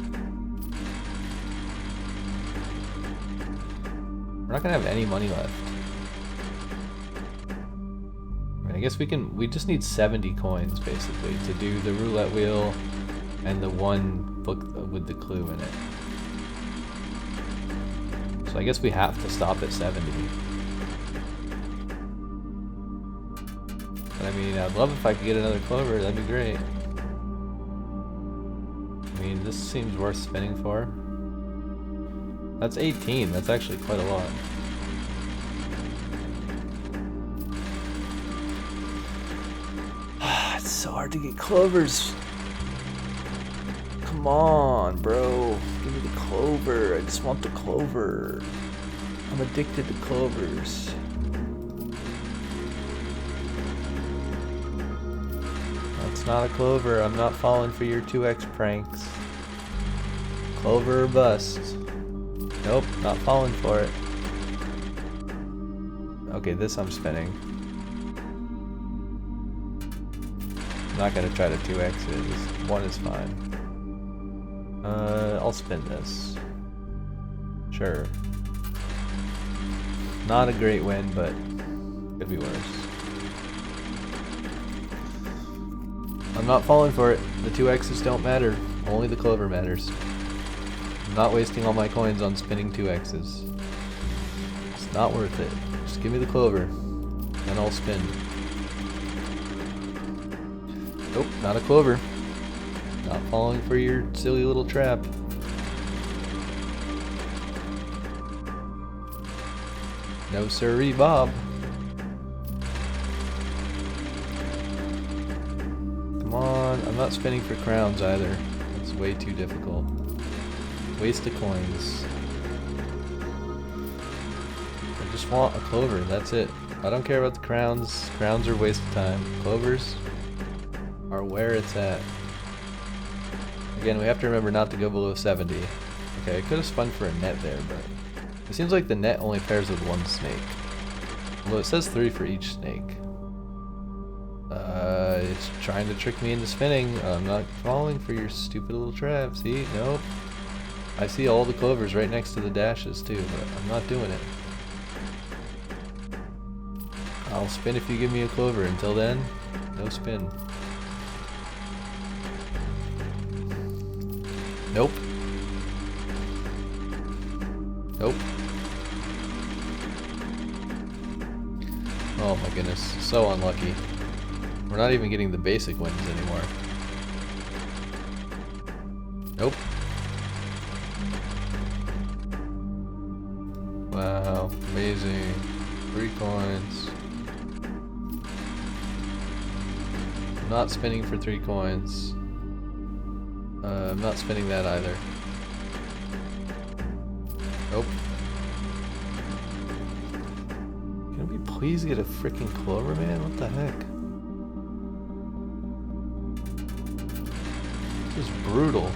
We're not gonna have any money left. We're gonna guess we just need 70 coins basically to do the roulette wheel and the one book with the clue in it. So I guess we have to stop at 70. But I mean, I'd love if I could get another clover, that'd be great. I mean, this seems worth spinning for. That's 18, that's actually quite a lot. It's so hard to get clovers. Come on, bro. Give me the clover. I just want the clover. I'm addicted to clovers. That's not a clover. I'm not falling for your 2x pranks. Clover or bust. Nope, not falling for it. Okay, this I'm spinning. I'm not gonna try to 2x it. Just one is fine. I'll spin this. Sure. Not a great win, but could be worse. I'm not falling for it. The 2x's don't matter. Only the clover matters. I'm not wasting all my coins on spinning 2x's. It's not worth it. Just give me the clover, then I'll spin. Nope, not a clover. Not falling for your silly little trap. No sirree, Bob. Come on, I'm not spinning for crowns either. It's way too difficult. Waste of coins. I just want a clover, that's it. I don't care about the crowns. Crowns are a waste of time. Clovers are where it's at. Again, we have to remember not to go below 70. Okay, I could have spun for a net there, but it seems like the net only pairs with one snake. Although it says 3 for each snake. It's trying to trick me into spinning. I'm not falling for your stupid little trap. See? Nope. I see all the clovers right next to the dashes too, but I'm not doing it. I'll spin if you give me a clover. Until then, no spin. Nope. Nope. Oh my goodness, so unlucky. We're not even getting the basic wins anymore. Nope. Wow, amazing. 3 coins. I'm not spinning for 3 coins. I'm not spinning that either. Nope. Can we please get a freaking clover, man? What the heck? This is brutal.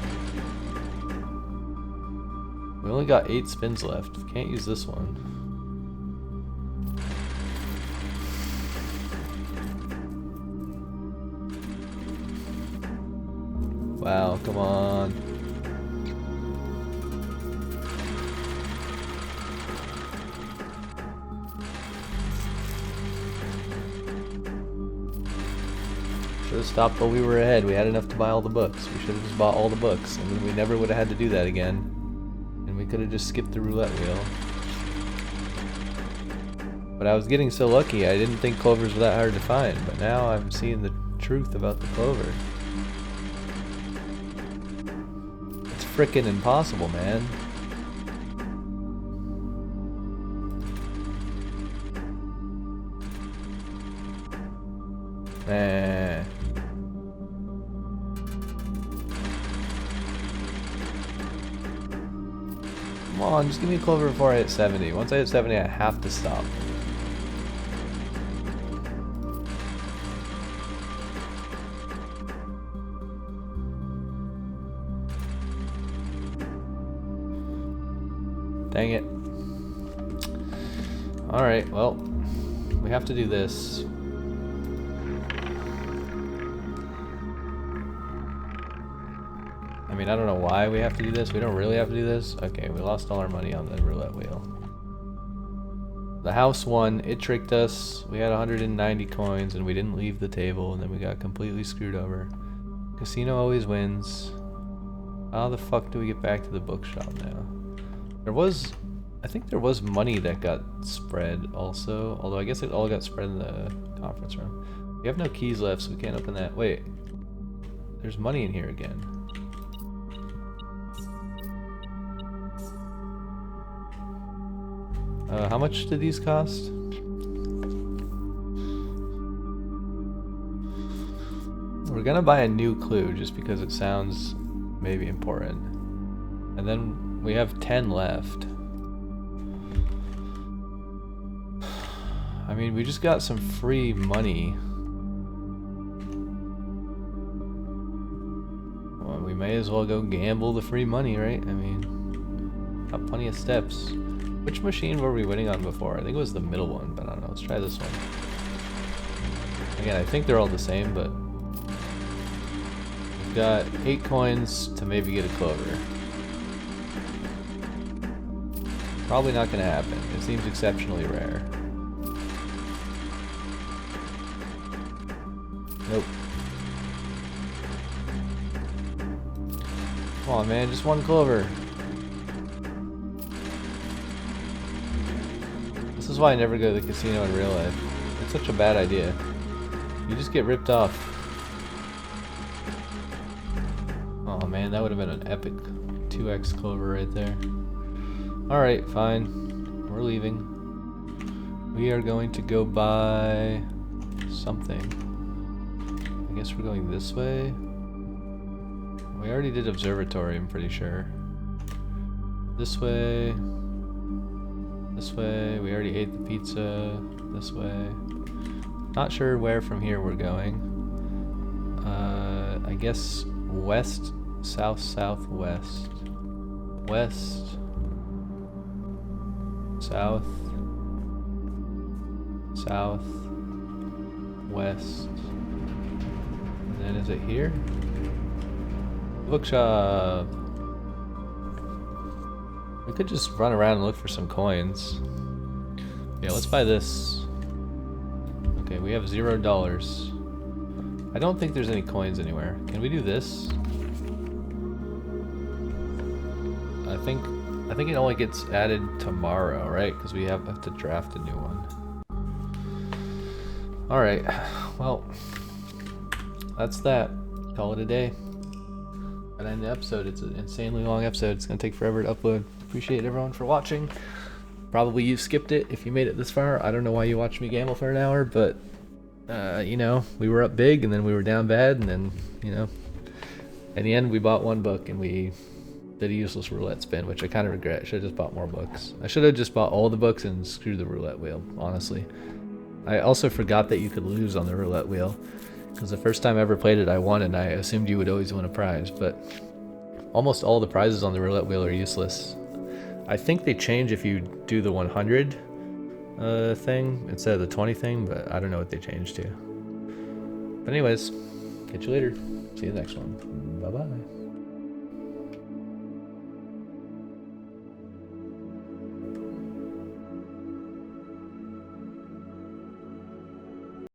We only got 8 spins left. Can't use this one. Wow, come on. Should have stopped while we were ahead. We had enough to buy all the books. We should have just bought all the books, and then we never would have had to do that again. And we could have just skipped the roulette wheel. But I was getting so lucky, I didn't think clovers were that hard to find, but now I'm seeing the truth about the clover. It's frickin' impossible, man. Nah. Come on, just give me a clover before I hit 70. Once I hit 70, I have to stop. Dang it. Alright, well, we have to do this. I mean, I don't know why we have to do this. We don't really have to do this. Okay, we lost all our money on the roulette wheel. The house won. It tricked us. We had 190 coins and we didn't leave the table, and then we got completely screwed over. Casino always wins. How the fuck do we get back to the bookshop now? I think there was money that got spread also, although I guess it all got spread in the conference room. We have no keys left, so we can't open that. Wait, there's money in here again. How much did these cost? We're gonna buy a new clue just because it sounds maybe important. And then we have 10 left. I mean, we just got some free money. Well, we may as well go gamble the free money, right? I mean, got plenty of steps. Which machine were we winning on before? I think it was the middle one, but I don't know. Let's try this one. Again, I think they're all the same, but we've got 8 coins to maybe get a clover. Probably not going to happen. It seems exceptionally rare. Nope. Come on, man. Just one clover. This is why I never go to the casino in real life. It's such a bad idea. You just get ripped off. Oh man, that would have been an epic 2x clover right there. Alright, fine. We're leaving. We are going to go buy something. I guess we're going this way. We already did observatory, I'm pretty sure. This way. This way. We already ate the pizza. This way. Not sure where from here we're going. I guess west, south, southwest. West. South. South. West. And then is it here? Bookshop. We could just run around and look for some coins. Yeah, let's buy this. Okay, we have $0. I don't think there's any coins anywhere. Can we do this? I think it only gets added tomorrow, right? Because we have to draft a new one. Alright, well, that's that. Call it a day. Gotta end the episode. It's an insanely long episode. It's gonna take forever to upload. Appreciate everyone for watching. Probably you skipped it if you made it this far. I don't know why you watched me gamble for an hour, but you know, we were up big and then we were down bad, and then, you know, in the end we bought one book and we did a useless roulette spin, which I kind of regret. I should have just bought more books. I should have just bought all the books and screwed the roulette wheel, honestly. I also forgot that you could lose on the roulette wheel, because the first time I ever played it I won and I assumed you would always win a prize, but almost all the prizes on the roulette wheel are useless. I think they change if you do the 100 thing instead of the 20 thing, but I don't know what they changed to. But anyways, catch you later. See you next one. Bye-bye.